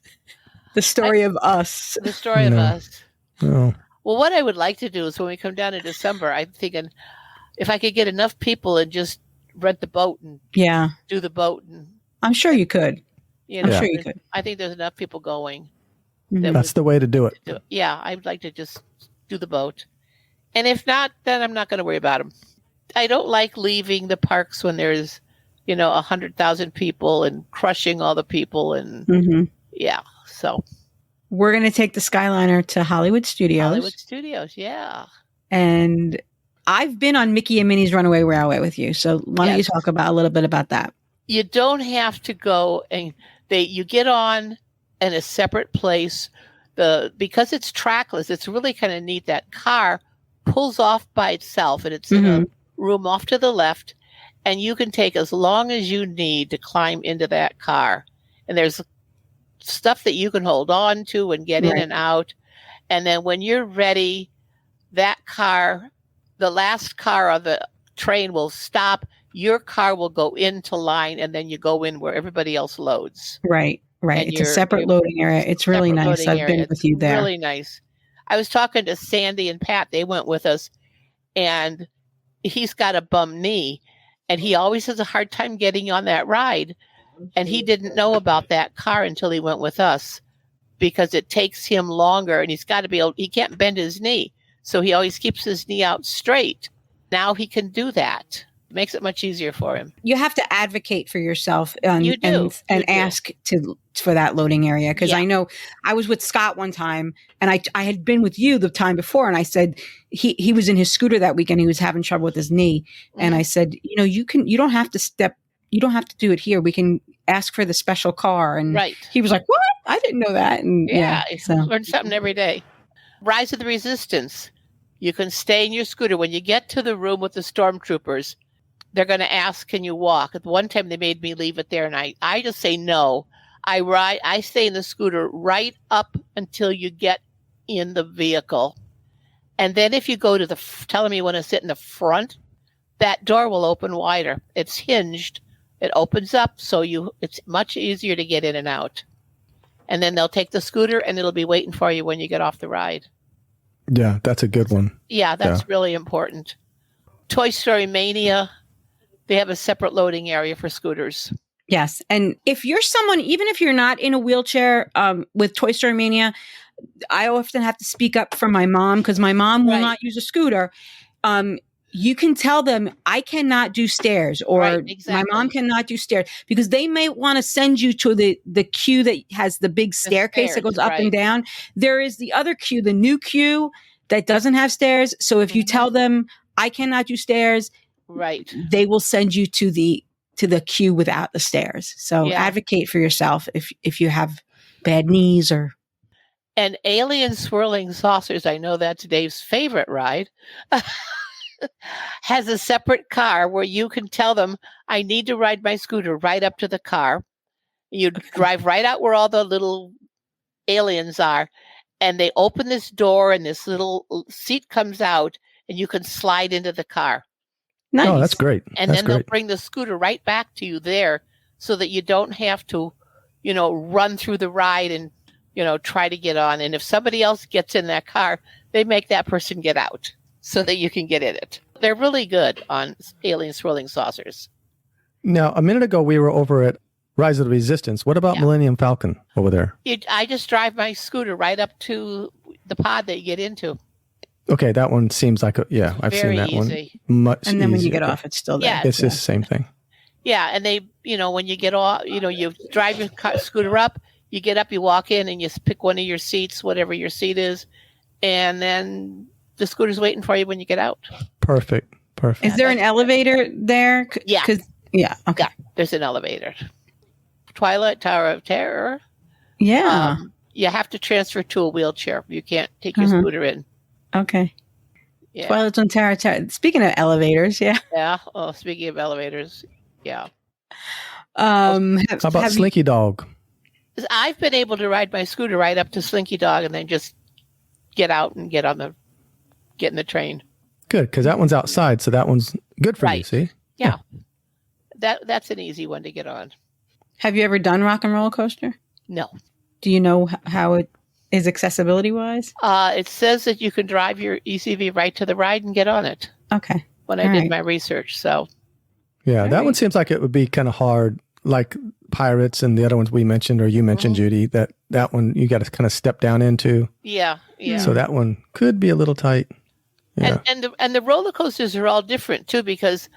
the story of us. The story of us. No. Well, what I would like to do is when we come down in December, I'm thinking if I could get enough people and just rent the boat and do the boat. And I'm sure you could. I'm sure you could. I think there's enough people going. That's the way to do it. Yeah, I'd like to just do the boat. And if not, then I'm not going to worry about them. I don't like leaving the parks when there's, 100,000 people and crushing all the people. And so. We're going to take the Skyliner to Hollywood Studios. Hollywood Studios, yeah. And I've been on Mickey and Minnie's Runaway Railway with you. So why don't you talk a little bit about that? You don't have to go and you get on in a separate place. Because it's trackless, it's really kind of neat. That car pulls off by itself and it's in a room off to the left, and you can take as long as you need to climb into that car. And there's stuff that you can hold on to and get in and out. And then when you're ready, that car, the last car of the train will stop. Your car will go into line, and then you go in where everybody else loads. Right. It's a separate loading area. It's really nice. I've been with you there. Really nice. I was talking to Sandy and Pat. They went with us, and he's got a bum knee, and he always has a hard time getting on that ride. And he didn't know about that car until he went with us, because it takes him longer, and he's got to be able, he can't bend his knee. So he always keeps his knee out straight. Now he can do that. It makes it much easier for him. You have to advocate for yourself and ask for that loading area. Because I know I was with Scott one time, and I had been with you the time before, and I said he was in his scooter that weekend. He was having trouble with his knee. And I said, you don't have to do it here. We can ask for the special car. And he was like, what? I didn't know that. And so. Learn something every day. Rise of the Resistance. You can stay in your scooter. When you get to the room with the stormtroopers, they're going to ask, can you walk? At one time they made me leave it there, and I just say no. I stay in the scooter right up until you get in the vehicle. And then if you go to tell them you want to sit in the front, that door will open wider. It's hinged. It opens up, so it's much easier to get in and out. And then they'll take the scooter, and it'll be waiting for you when you get off the ride. Yeah, that's a good one. Yeah, that's really important. Toy Story Mania, they have a separate loading area for scooters. Yes. And if you're someone, even if you're not in a wheelchair with Toy Story Mania, I often have to speak up for my mom, because my mom will not use a scooter. you can tell them, I cannot do stairs, or Right, exactly. my mom cannot do stairs, because they may want to send you to the queue that has the big staircase that stairs, goes up and right. down. There is the other queue, the new queue that doesn't have stairs. So if you tell them, I cannot do stairs, Right. they will send you to the queue without the stairs. So advocate for yourself if you have bad knees or. And Alien Swirling Saucers, I know that's Dave's favorite ride, has a separate car where you can tell them, I need to ride my scooter right up to the car. You drive right out where all the little aliens are, and they open this door and this little seat comes out, and you can slide into the car. Nice. Oh, that's great. And then they'll bring the scooter right back to you there, so that you don't have to, run through the ride and, try to get on. And if somebody else gets in that car, they make that person get out so that you can get in it. They're really good on Alien Swirling Saucers. Now, a minute ago, we were over at Rise of the Resistance. What about Millennium Falcon over there? I just drive my scooter right up to the pod that you get into. Okay, that one seems like I've Very seen that easy. one. Much And then when you easier. get off, it's still there. Yeah. It's just the same thing. Yeah, and they, when you get off, you drive your scooter up, you get up, you walk in, and you pick one of your seats, whatever your seat is, and then the scooter's waiting for you when you get out. Perfect. Is there an elevator there? Yeah. Okay. Yeah, there's an elevator. Twilight Tower of Terror. Yeah. You have to transfer to a wheelchair. You can't take your scooter in. Okay. Yeah. Twilight Zone Tower. Speaking of elevators, yeah. Yeah. Oh, speaking of elevators, yeah. How about Slinky Dog? I've been able to ride my scooter right up to Slinky Dog and then just get out and get in the train. Good, because that one's outside, so that one's good for you, see? Yeah. That's an easy one to get on. Have you ever done Rock and Roller Coaster? No. Do you know how it is accessibility-wise? It says that you can drive your ECV right to the ride and get on it. Okay. When I did my research, so. Yeah, that one seems like it would be kind of hard, like Pirates and the other ones we mentioned, or you mentioned, Judy, that one you got to kind of step down into. Yeah. So that one could be a little tight. Yeah. And the roller coasters are all different, too, because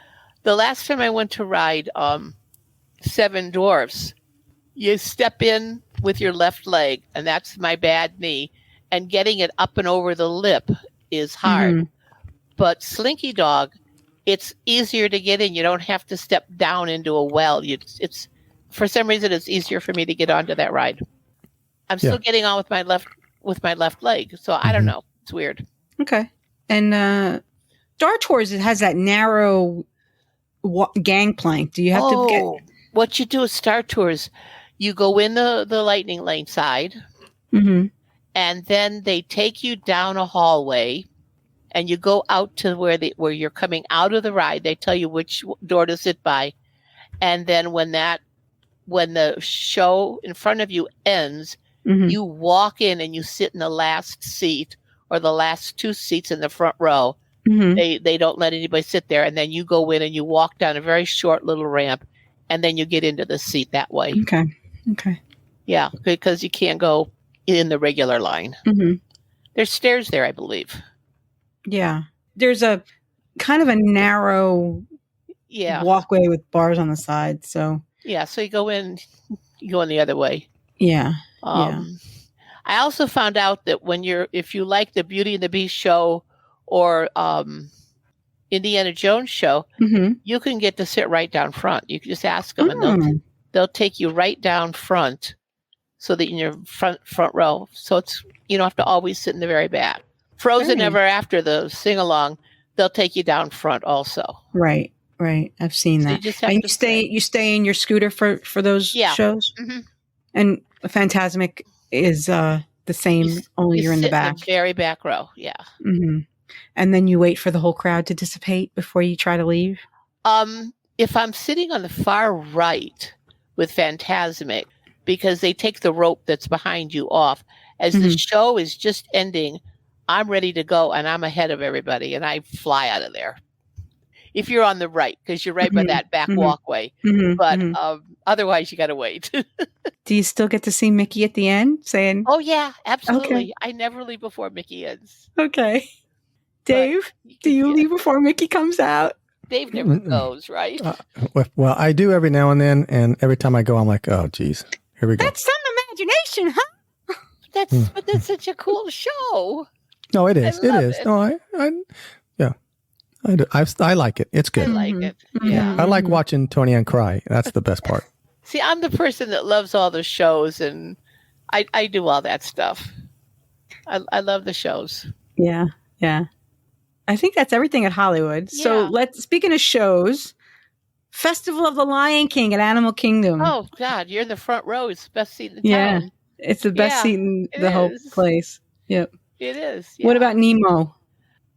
the last time I went to ride Seven Dwarfs, you step in with your left leg, and that's my bad knee, and getting it up and over the lip is hard. But Slinky Dog, it's easier to get in. You don't have to step down into a well. It's for some reason it's easier for me to get onto that ride. I'm still getting on with my left leg, so I don't know. It's weird. Okay. And Star Tours, it has that narrow gangplank. Do you have to get? What you do with Star Tours, you go in the lightning lane side, Mm-hmm. and then they take you down a hallway, and you go out to where you're coming out of the ride. They tell you which door to sit by, and then when the show in front of you ends, you walk in and you sit in the last seat or the last two seats in the front row. They don't let anybody sit there, and then you go in and you walk down a very short little ramp, and then you get into the seat that way. Okay. Yeah, because you can't go in the regular line. There's stairs there, I believe. Yeah. There's a kind of a narrow walkway with bars on the side. So so you go in the other way. Yeah. I also found out that if you like the Beauty and the Beast show or Indiana Jones show, you can get to sit right down front. You can just ask them, and they'll take you right down front, so that in your front row. So you don't have to always sit in the very back. Frozen Ever After, the sing along, they'll take you down front also. Right. I've seen that. And you stay in your scooter for those shows. And Phantasmic is the same, only you're in the back. The very back row. Yeah. And then you wait for the whole crowd to dissipate before you try to leave. If I'm sitting on the far right with Phantasmic, because they take the rope that's behind you off, as the show is just ending, I'm ready to go, and I'm ahead of everybody, and I fly out of there. If you're on the right, because you're right by that back walkway. But otherwise, you got to wait. Do you still get to see Mickey at the end saying? Oh, yeah, absolutely. Okay. I never leave before Mickey ends. Okay. Dave, do you leave before Mickey comes out? Dave never goes, right? Well, I do every now and then, and every time I go, I'm like, oh, geez, here we go. That's some imagination, huh? But that's such a cool show. No, it is. It is. It. No, yeah, I do. I like it. It's good. I like it. Yeah. I like watching Tony Ann cry. That's the best part. See, I'm the person that loves all the shows, and I do all that stuff. I love the shows. Yeah, yeah. I think that's everything at Hollywood. Yeah. So speaking of shows, Festival of the Lion King at Animal Kingdom. Oh God, you're in the front row. It's the best seat in Yeah, town. it's the best seat in the whole place. Yep. It is. What about Nemo?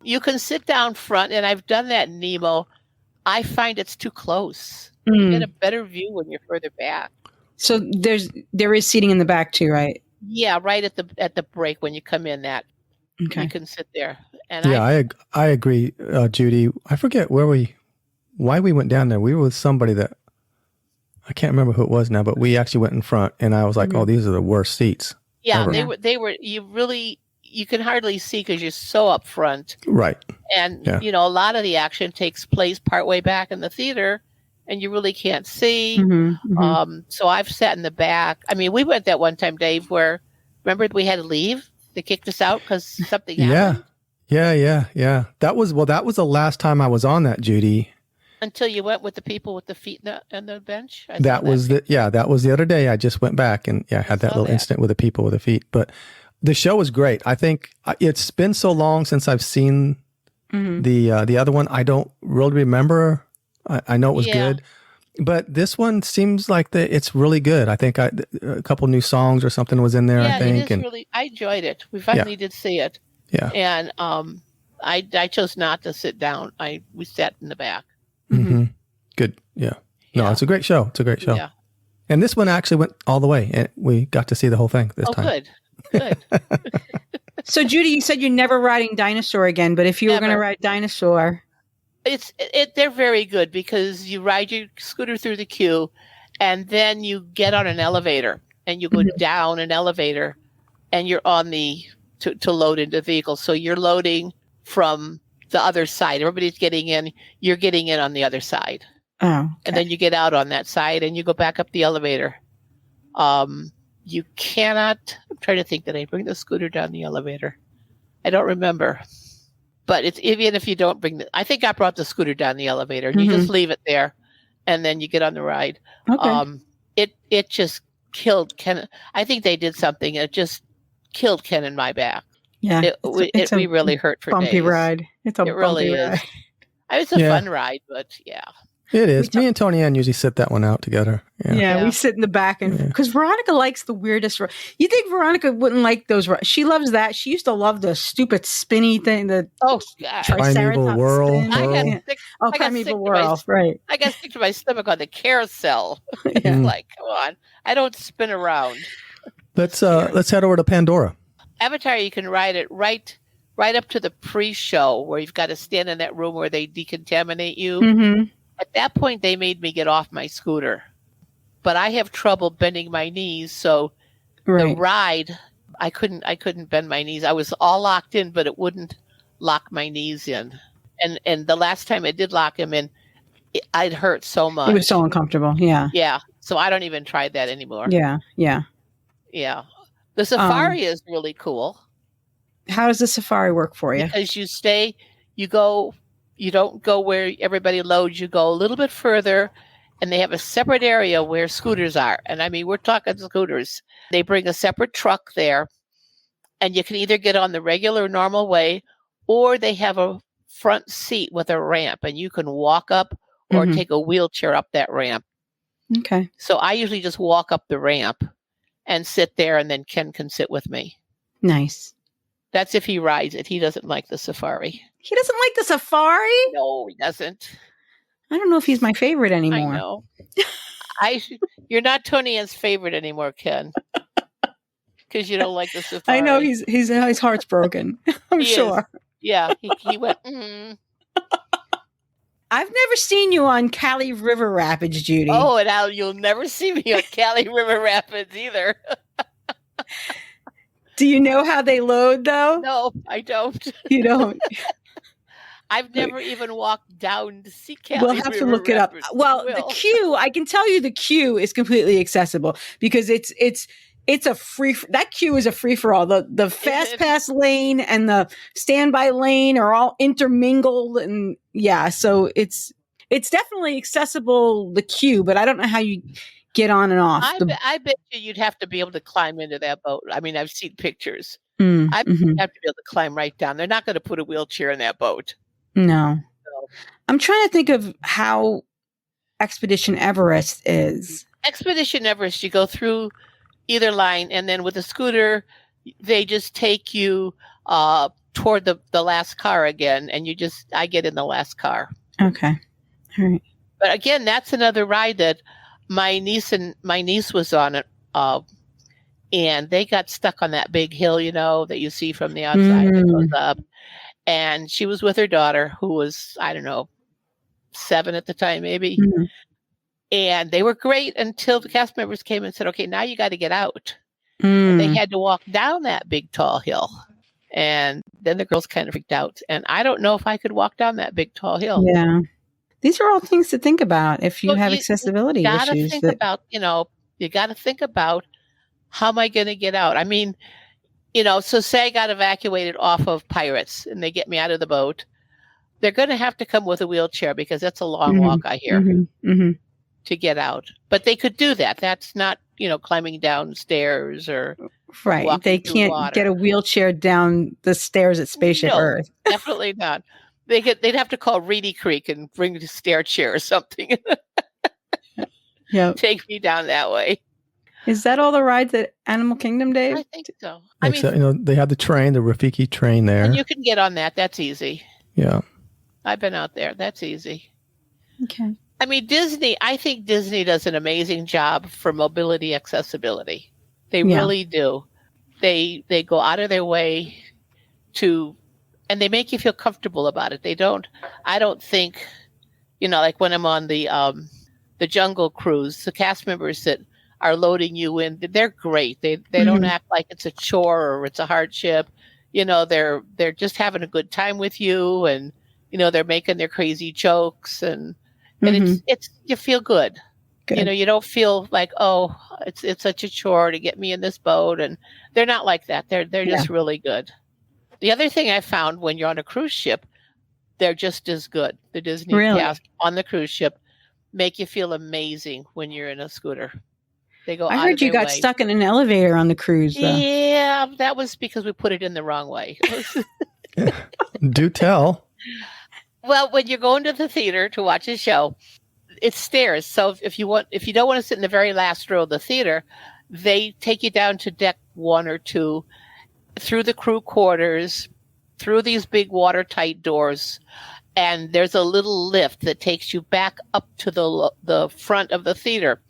You can sit down front, and I've done that in Nemo. I find it's too close. You get a better view when you're further back. So there is seating in the back too, right? Yeah, right at the break when you come in. That you can sit there. And I agree, Judy. I forget why we went down there. We were with somebody that I can't remember who it was now, but we actually went in front, and I was like, "Oh, these are the worst seats." Yeah, ever. they were. You can hardly see because you're so up front. Right. And a lot of the action takes place partway back in the theater, and you really can't see. So I've sat in the back. I mean, we went that one time, Dave, where remember we had to leave. They kicked us out because something happened. Yeah. That was the last time I was on that, Judy. Until you went with the people with the feet on the bench. That was the other day. I just went back and had that little incident with the people with the feet. But the show was great. I think it's been so long since I've seen the other one. I don't really remember. I know it was good, but this one seems like it's really good. I think a couple new songs or something was in there. I think, I enjoyed it. We finally did see it. Yeah, and I chose not to sit down. We sat in the back. Good. Yeah. No, it's a great show. Yeah. And this one actually went all the way, and we got to see the whole thing this time. Good. So, Judy, you said you're never riding Dinosaur again, but if you were going to ride Dinosaur, they're very good because you ride your scooter through the queue, and then you get on an elevator, and you go down an elevator, and you're on to load into vehicles. So you're loading from the other side. Everybody's getting in. You're getting in on the other side. Oh, okay. And then you get out on that side, and you go back up the elevator. You cannot. I'm trying to think. Did I bring the scooter down the elevator? I don't remember. But it's even if you don't I think I brought the scooter down the elevator. And you just leave it there, and then you get on the ride. Okay. It just killed Ken. I think they did something. It just killed Ken in my back. Yeah, we really hurt for bumpy days. ride. It really is. It's a fun ride, but it is. Me and Tony Ann usually sit that one out together. Yeah, we sit in the back, and because Veronica likes the weirdest. You think Veronica wouldn't like those? She loves that. She used to love the stupid spinny thing. Primeval Whirl. Primeval Whirl. Right. I got sick to my stomach on the carousel. Like, come on, I don't spin around. Let's head over to Pandora. Avatar, you can ride it right up to the pre-show where you've got to stand in that room where they decontaminate you. At that point, they made me get off my scooter, but I have trouble bending my knees. So the ride, I couldn't bend my knees. I was all locked in, but it wouldn't lock my knees in. And the last time it did lock him in, I'd hurt so much. It was so uncomfortable. Yeah. Yeah. So I don't even try that anymore. Yeah. Yeah. Yeah. The safari is really cool. How does the safari work for you? Because you don't go where everybody loads. You go a little bit further, and they have a separate area where scooters are. And I mean, we're talking scooters. They bring a separate truck there, and you can either get on the regular, normal way, or they have a front seat with a ramp, and you can walk up or take a wheelchair up that ramp. Okay. So I usually just walk up the ramp and sit there, and then Ken can sit with me. Nice. That's if he rides it. He doesn't like the safari. He doesn't like the safari? No, he doesn't. I don't know if he's my favorite anymore. I know. You're not Tony Ann's favorite anymore, Ken. Because you don't like the safari. I know his heart's broken. I'm sure. Yeah, he went. I've never seen you on Cali River Rapids, Judy. Oh, and you'll never see me on Cali River Rapids either. Do you know how they load, though? No, I don't. You don't? I've never even walked down the Sea Cali We'll have to look it up. Well, the queue, I can tell you the queue is completely accessible because it's a that queue is a free for all. The fast pass lane and the standby lane are all intermingled, and so it's definitely accessible, the queue, but I don't know how you get on and off. I bet you'd have to be able to climb into that boat. I mean, I've seen pictures. I have to be able to climb right down. They're not going to put a wheelchair in that boat. No. I'm trying to think of how Expedition Everest is. Expedition Everest, you go through either line, and then with a scooter, they just take you toward the last car again, and I get in the last car. Okay. All right. But again, that's another ride that my niece was on it, and they got stuck on that big hill, that you see from the outside that goes up. And she was with her daughter, who was, I don't know, 7 at the time, maybe. Mm-hmm. And they were great until the cast members came and said, okay, now you got to get out. And they had to walk down that big, tall hill. And then the girls kind of freaked out. And I don't know if I could walk down that big, tall hill. Yeah. These are all things to think about if you have accessibility you gotta issues. Think about, you got to think about, how am I going to get out? I mean, so say I got evacuated off of Pirates and they get me out of the boat. They're going to have to come with a wheelchair because that's a long walk, I hear, to get out. But they could do that. That's not, climbing down stairs or right. They can't get a wheelchair down the stairs at Spaceship Earth. Definitely not. They'd have to call Reedy Creek and bring the stair chair or something. Take me down that way. Is that all the rides at Animal Kingdom, Dave? I think so. They have the train, the Rafiki train there. And you can get on that. That's easy. Yeah. I've been out there. That's easy. Okay. I mean, I think Disney does an amazing job for mobility accessibility. They really do. They go out of their way and they make you feel comfortable about it. I don't think, like when I'm on the Jungle Cruise, the cast members that are loading you in, they're great. They don't act like it's a chore or it's a hardship. They're just having a good time with you, and they're making their crazy jokes, and it's you feel good. You don't feel like, oh, it's such a chore to get me in this boat, and they're not like that. They're just really good. The other thing I found, when you're on a cruise ship, they're just as good. The Disney cast on the cruise ship make you feel amazing when you're in a scooter. They go. I heard you got stuck in an elevator on the cruise, though. Yeah, that was because we put it in the wrong way. Do tell. Well, when you're going to the theater to watch a show, it's stairs. So if you don't want to sit in the very last row of the theater, they take you down to deck 1 or 2, through the crew quarters, through these big watertight doors, and there's a little lift that takes you back up to the front of the theater.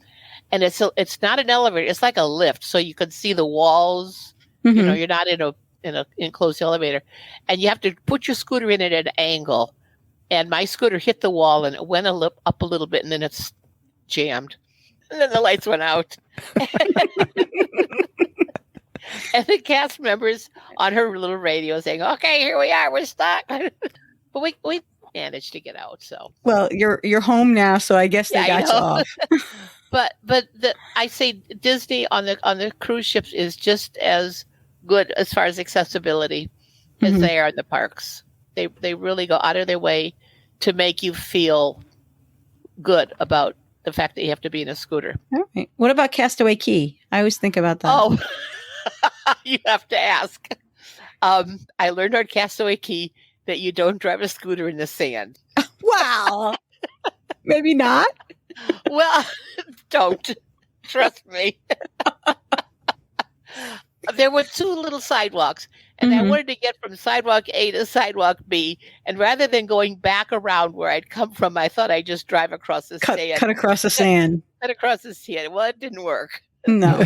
And it's not an elevator; it's like a lift, so you can see the walls. You're not in a enclosed elevator, and you have to put your scooter in at an angle. And my scooter hit the wall, and it went up a little bit, and then it's jammed, and then the lights went out. And the cast members on her little radio saying, "Okay, here we are, we're stuck," but we managed to get out. So well, you're home now, so I guess they got you off. But I say Disney on the cruise ships is just as good as far as accessibility as they are in the parks. They really go out of their way to make you feel good about the fact that you have to be in a scooter. All right. What about Castaway Cay? I always think about that. Oh, you have to ask. I learned on Castaway Cay that you don't drive a scooter in the sand. Wow. Maybe not. Well, don't. Trust me. There were 2 little sidewalks, and I wanted to get from sidewalk A to sidewalk B. And rather than going back around where I'd come from, I thought I'd just drive across the sand. Cut across the sand. Cut across the sand. Well, it didn't work. No.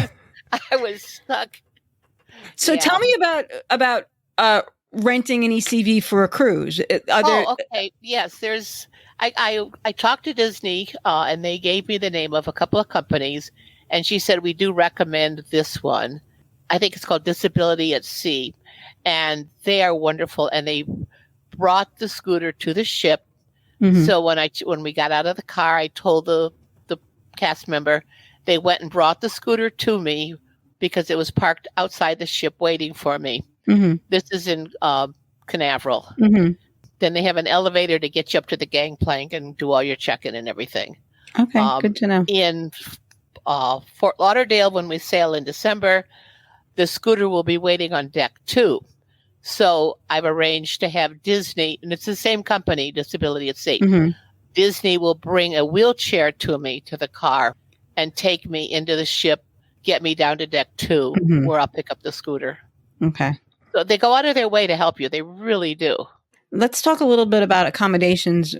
I was stuck. So tell me about renting an ECV for a cruise. Okay. Yes, there's. I talked to Disney, and they gave me the name of a couple of companies, and she said we do recommend this one. I think it's called Disability at Sea, and they are wonderful, and they brought the scooter to the ship. Mhm. So when we got out of the car, I told the cast member, they went and brought the scooter to me because it was parked outside the ship waiting for me. Mhm. This is in Canaveral. Mhm. Then they have an elevator to get you up to the gangplank and do all your check-in and everything. Okay, good to know. In Fort Lauderdale, when we sail in December, the scooter will be waiting on deck 2. So I've arranged to have Disney, and it's the same company, Disability at Sea. Mhm. Disney will bring a wheelchair to me to the car and take me into the ship, get me down to deck 2, Mhm. where I'll pick up the scooter. Okay. So they go out of their way to help you. They really do. Let's talk a little bit about accommodations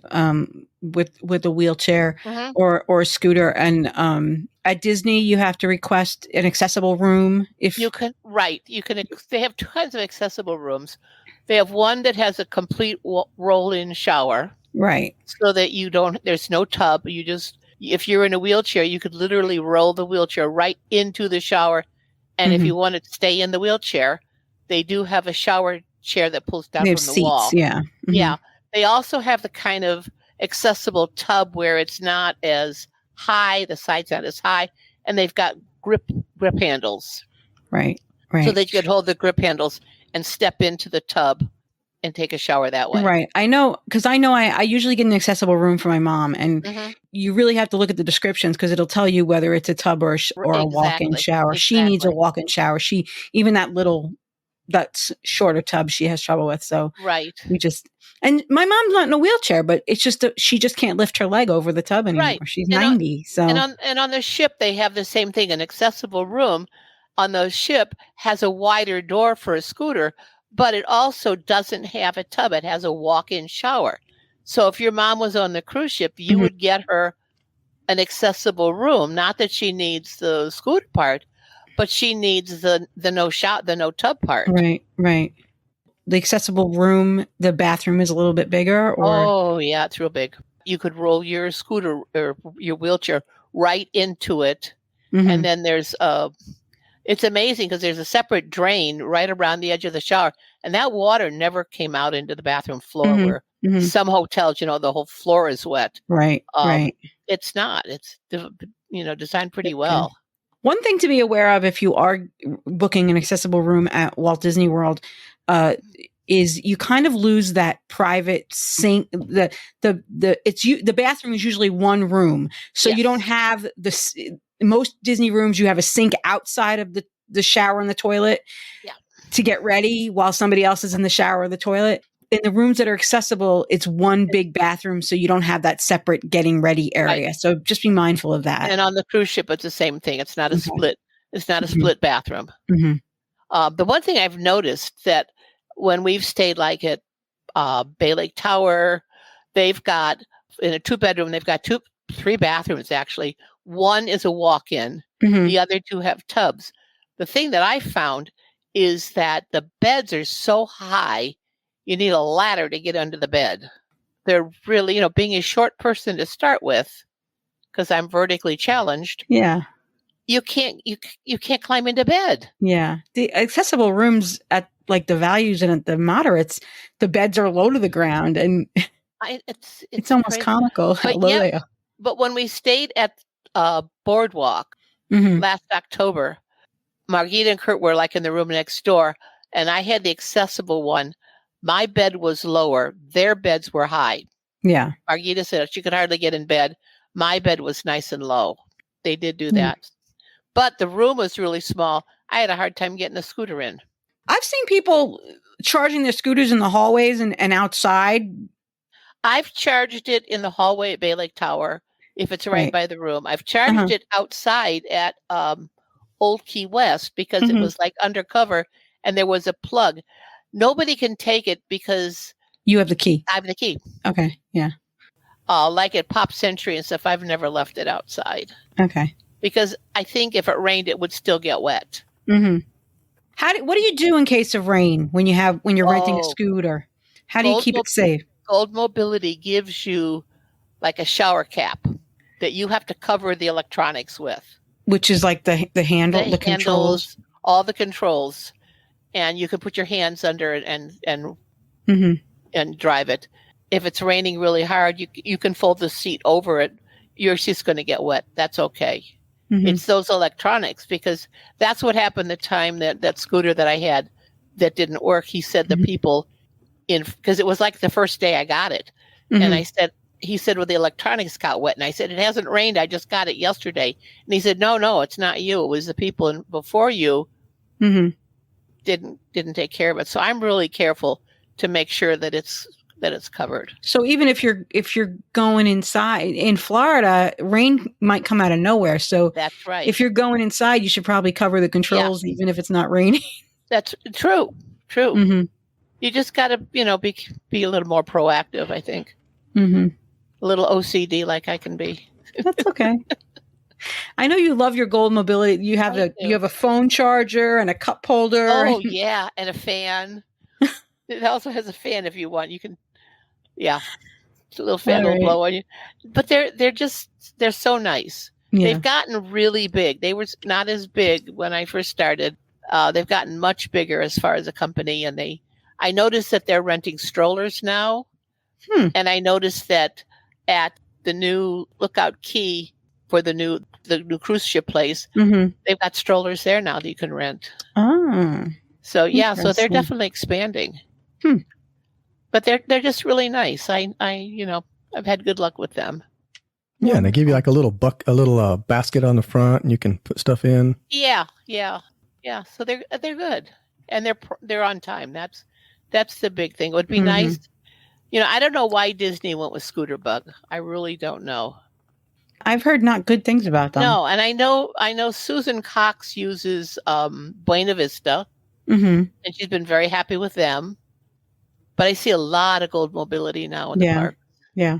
with a wheelchair Mhm. or a scooter. And at Disney, you have to request an accessible room. If You can, right. You can. They have 2 kinds of accessible rooms. They have one that has a complete roll-in shower, right, so that there's no tub. You just, if you're in a wheelchair, you could literally roll the wheelchair right into the shower. And if Mhm. you want to stay in the wheelchair, they do have a shower chair that pulls down they from have the seats. wall. Yeah. Mhm. Yeah. They also have the kind of accessible tub where it's not as high, the side's not as high, and they've got grip handles. Right. Right. So that you could hold the grip handles and step into the tub and take a shower that way. Right. I know, because I usually get an accessible room for my mom, and Mhm. you really have to look at the descriptions because it'll tell you whether it's a tub or a walk-in Exactly. shower. She needs a Exactly. walk-in shower. Even that shorter tub she has trouble with. So Right. and my mom's not in a wheelchair, but it's just she just can't lift her leg over the tub anymore. Right. She's And 90. So on the ship, they have the same thing. An accessible room on the ship has a wider door for a scooter, but it also doesn't have a tub. It has a walk-in shower. So if your mom was on the cruise ship, you Mhm. would get her an accessible room. Not that she needs the scooter part, but she needs the no tub part. right. The accessible room, the bathroom is a little bit bigger, or Oh, yeah, it's real big. You could roll your scooter or your wheelchair right into it. Mhm. And then it's amazing because there's a separate drain right around the edge of the shower. And that water never came out into the bathroom floor Mhm. where Mhm. some hotels, the whole floor is wet. Right. Right. It's not. It's, designed pretty Okay. well. One thing to be aware of if you are booking an accessible room at Walt Disney World is you kind of lose that private sink. The bathroom is usually one room, so you don't Yes. have most Disney rooms. You have a sink outside of the shower and the toilet Yeah. to get ready while somebody else is in the shower or the toilet. In the rooms that are accessible, it's one big bathroom, so you don't have that separate getting ready area. Right. So just be mindful of that. And on the cruise ship, it's the same thing. It's not a Okay. split. It's not a Mhm. split bathroom. Mhm. The one thing I've noticed that when we've stayed like at Bay Lake Tower, they've got in a 2-bedroom, they've got 3 bathrooms actually. One is a walk-in. Mhm. The other 2 have tubs. The thing that I found is that the beds are so high, you need a ladder to get under the bed. They're really, being a short person to start with, because I'm vertically challenged, Yeah. you can't climb into bed. Yeah. The accessible rooms at like the values and at the moderates, the beds are low to the ground, and It's almost crazy. comical how But low yeah, they are. but when we stayed at Boardwalk Mhm. last October, Margita and Kurt were like in the room next door, and I had the accessible one. My bed was lower. Their beds were high. Yeah. Margita said she could hardly get in bed. My bed was nice and low. They did do Mm. that. But the room was really small. I had a hard time getting a scooter in. I've seen people charging their scooters in the hallways and outside. I've charged it in the hallway at Bay Lake Tower if it's right Right. by the room. I've charged it outside at Old Key West because it Mhm. was like undercover and there was a plug. Nobody can take it because You have the key. I have the key. Okay. Yeah. Like at Pop Century and stuff, I've never left it outside Okay. because I think if it rained, it would still get wet. Mhm. What do you do in case of rain when you're renting a Oh. scooter? How do you Gold keep Mo- it safe? Gold Mobility gives you like a shower cap that you have to cover the electronics with. Which is like the handle, the controls. handles, all the controls, and you can put your hands under it and Mhm. and drive it. If it's raining really hard, you can fold the seat over it. Your seat's going to get wet. That's okay. Mm-hmm. It's those electronics, because that's what happened the time that scooter that I had that didn't work. He said the people because it was like the first day I got it. And he said, well, the electronics got wet. And I said, it hasn't rained. I just got it yesterday. And he said, no, it's not you. It was the people before you didn't take care of it. So I'm really careful to make sure that it's covered. So even if you're going inside in Florida, rain might come out of nowhere. So that's right. If you're going inside, you should probably cover the controls, even if it's not raining. That's true. Mm-hmm. You just got to, be a little more proactive, I think. Mm-hmm. A little OCD like I can be. That's okay. I know you love your gold mobility. You have a phone charger and a cup holder. Oh yeah, and a fan. It also has a fan if you want. You can, it's a little fan will blow on you. But they're so nice. Yeah. They've gotten really big. They were not as big when I first started. They've gotten much bigger as far as a company, and I noticed that they're renting strollers now. And I noticed that at the new Lookout Key for the new cruise ship place, they've got strollers there now that you can rent. Oh, so they're definitely expanding. But they're just really nice. I've had good luck with them. Yeah, and they give you like a little basket on the front, and you can put stuff in. Yeah. So they're good, and they're on time. That's the big thing. It would be nice. I don't know why Disney went with Scooter Bug. I really don't know. I've heard not good things about them. No, and I know Susan Cox uses Buena Vista, and she's been very happy with them. But I see a lot of Gold Mobility now in the park. Yeah.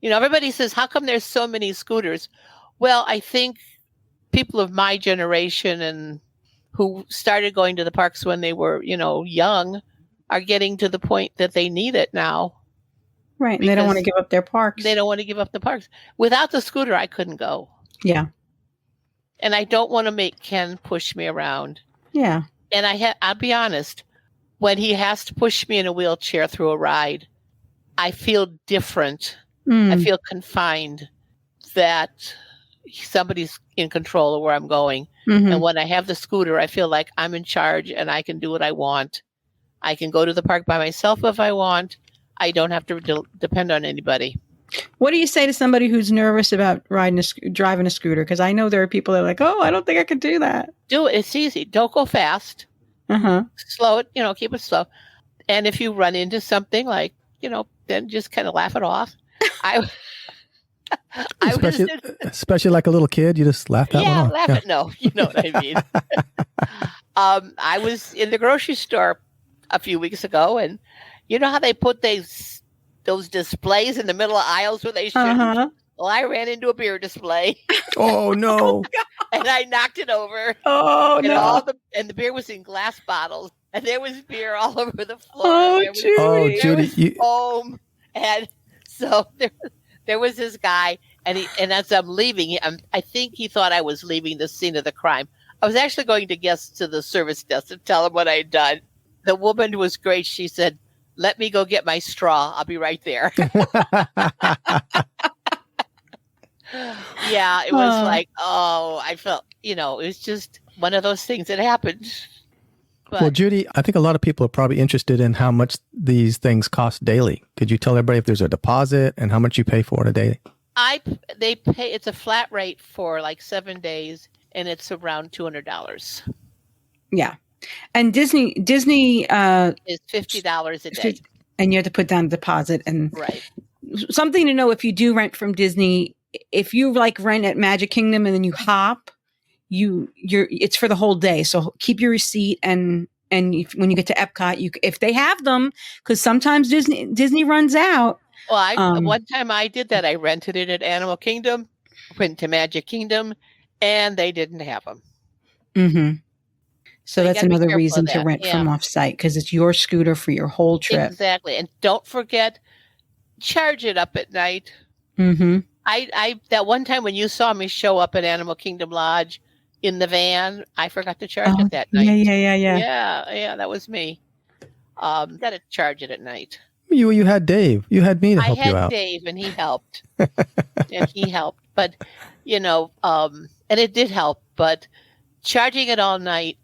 Everybody says, how come there's so many scooters? Well, I think people of my generation and who started going to the parks when they were, young, are getting to the point that they need it now. Right. And they don't want to give up their parks. They don't want to give up the parks. Without the scooter, I couldn't go. Yeah. And I don't want to make Ken push me around. Yeah. And I'll be honest, when he has to push me in a wheelchair through a ride, I feel different. I feel confined that somebody's in control of where I'm going. And when I have the scooter, I feel like I'm in charge and I can do what I want. I can go to the park by myself if I want. I don't have to depend on anybody. What do you say to somebody who's nervous about driving a scooter? Because I know there are people that are like, oh, I don't think I could do that. Do it. It's easy. Don't go fast. Slow it, keep it slow. And if you run into something like, then just kind of laugh it off. Especially like a little kid, you just laugh that one off. Laugh it. No, you know what I mean. I was in the grocery store a few weeks ago, and you know how they put those displays in the middle of aisles where they shouldn't? Well, I ran into a beer display. Oh, no. And I knocked it over. Oh, and no. And the beer was in glass bottles. And there was beer all over the floor. Oh, Judy. Foam. And so there was this guy. And as I'm leaving, I think he thought I was leaving the scene of the crime. I was actually going to guest to the service desk to tell him what I had done. The woman was great. She said, let me go get my straw. I'll be right there. Yeah, it was like, I felt, it was just one of those things that happened. But, well, Judy, I think a lot of people are probably interested in how much these things cost daily. Could you tell everybody if there's a deposit and how much you pay for it a day? They pay, it's a flat rate for like 7 days, and it's around $200. Yeah. And Disney is $50 a day. And you have to put down a deposit. And right. Something to know, if you do rent from Disney, if you like rent at Magic Kingdom and then you hop, it's for the whole day. So keep your receipt, and when you get to Epcot, if they have them, because sometimes Disney runs out. Well, one time I did that. I rented it at Animal Kingdom, went to Magic Kingdom, and they didn't have them. Mm-hmm. So that's another reason to rent from off-site, because it's your scooter for your whole trip. Exactly. And don't forget, charge it up at night. Mm-hmm. I that one time when you saw me show up at Animal Kingdom Lodge in the van, I forgot to charge it that night. Yeah. Yeah, that was me. Got to charge it at night. You had Dave. You had me to help you I had out. Dave, and he helped. But, and it did help. But charging it all night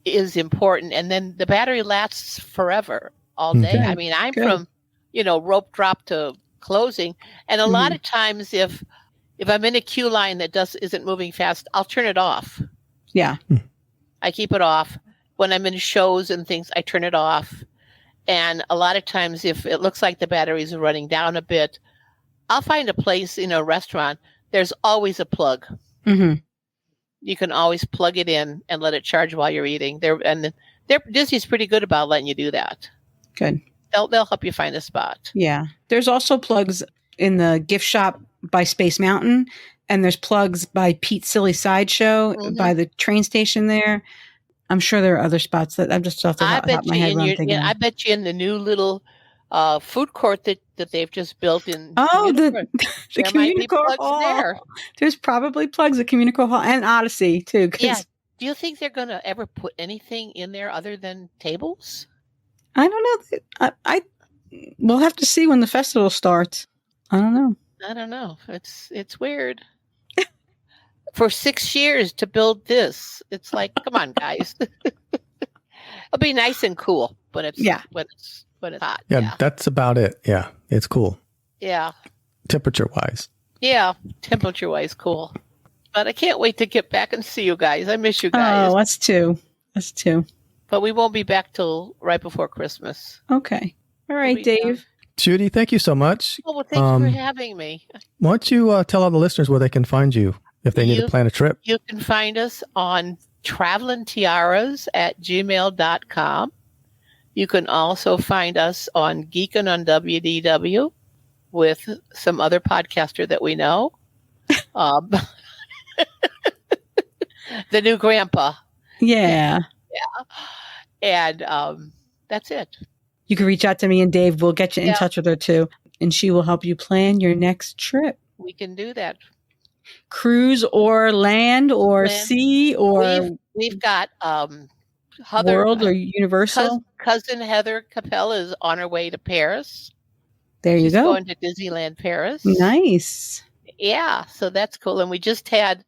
is important. And then the battery lasts forever, all day. Good. I mean, I'm Good. from, rope drop to closing. And a lot of times if I'm in a queue line that isn't moving fast, I'll turn it off. Yeah. I keep it off. When I'm in shows and things, I turn it off. And a lot of times, if it looks like the batteries are running down a bit, I'll find a place in a restaurant. There's always a plug. Mm-hmm. You can always plug it in and let it charge while you're eating. Disney's pretty good about letting you do that. Good. They'll help you find a spot. Yeah. There's also plugs in the gift shop by Space Mountain, and there's plugs by Pete's Silly Sideshow by the train station there. I'm sure there are other spots that I'm just off the top of my head. I bet you in the new little food court that they've just built in. The Communicore Hall. There. There's probably plugs at Communicore Hall and Odyssey too. Yeah. Do you think they're going to ever put anything in there other than tables? I don't know. We'll have to see when the festival starts. I don't know. It's weird. For 6 years to build this, it's like, come on, guys. It'll be nice and cool when it's hot. Yeah, that's about it. Yeah, it's cool. Yeah. Temperature wise. Yeah, temperature wise, cool. But I can't wait to get back and see you guys. I miss you guys. Oh, us too. But we won't be back till right before Christmas. Okay. All right, Dave. Judy, thank you so much. Oh, well, thank you for having me. Why don't you tell all the listeners where they can find you if they need to plan a trip? You can find us on travelingtiaras@gmail.com. You can also find us on Geekin' on WDW with some other podcaster that we know. The new grandpa. Yeah. And that's it. You can reach out to me and Dave. We'll get you in touch with her too. And she will help you plan your next trip. We can do that. Cruise or land or sea or we've got World or Universal. Cousin Heather Capel is on her way to Paris. There you go. She's going to Disneyland Paris. Nice. Yeah, so that's cool. And we just had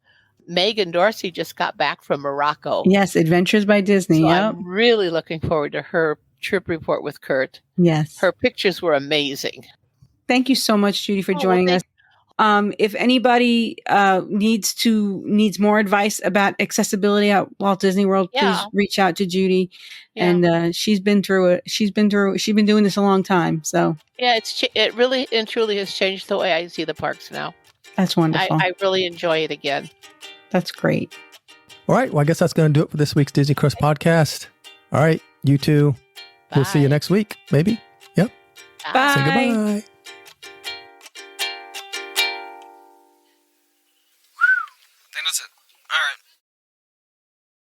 Megan Dorsey just got back from Morocco. Yes, Adventures by Disney. So yep. I'm really looking forward to her trip report with Kurt. Yes. Her pictures were amazing. Thank you so much, Judy, for joining us. If anybody needs more advice about accessibility at Walt Disney World, please reach out to Judy. Yeah. And she's been through it. She's been doing this a long time. So it really and truly has changed the way I see the parks now. That's wonderful. I really enjoy it again. That's great. All right. Well, I guess that's going to do it for this week's Disney Crush podcast. All right. You two. Bye. We'll see you next week. Maybe. Yep. Bye. Say goodbye. I think that's it. All right.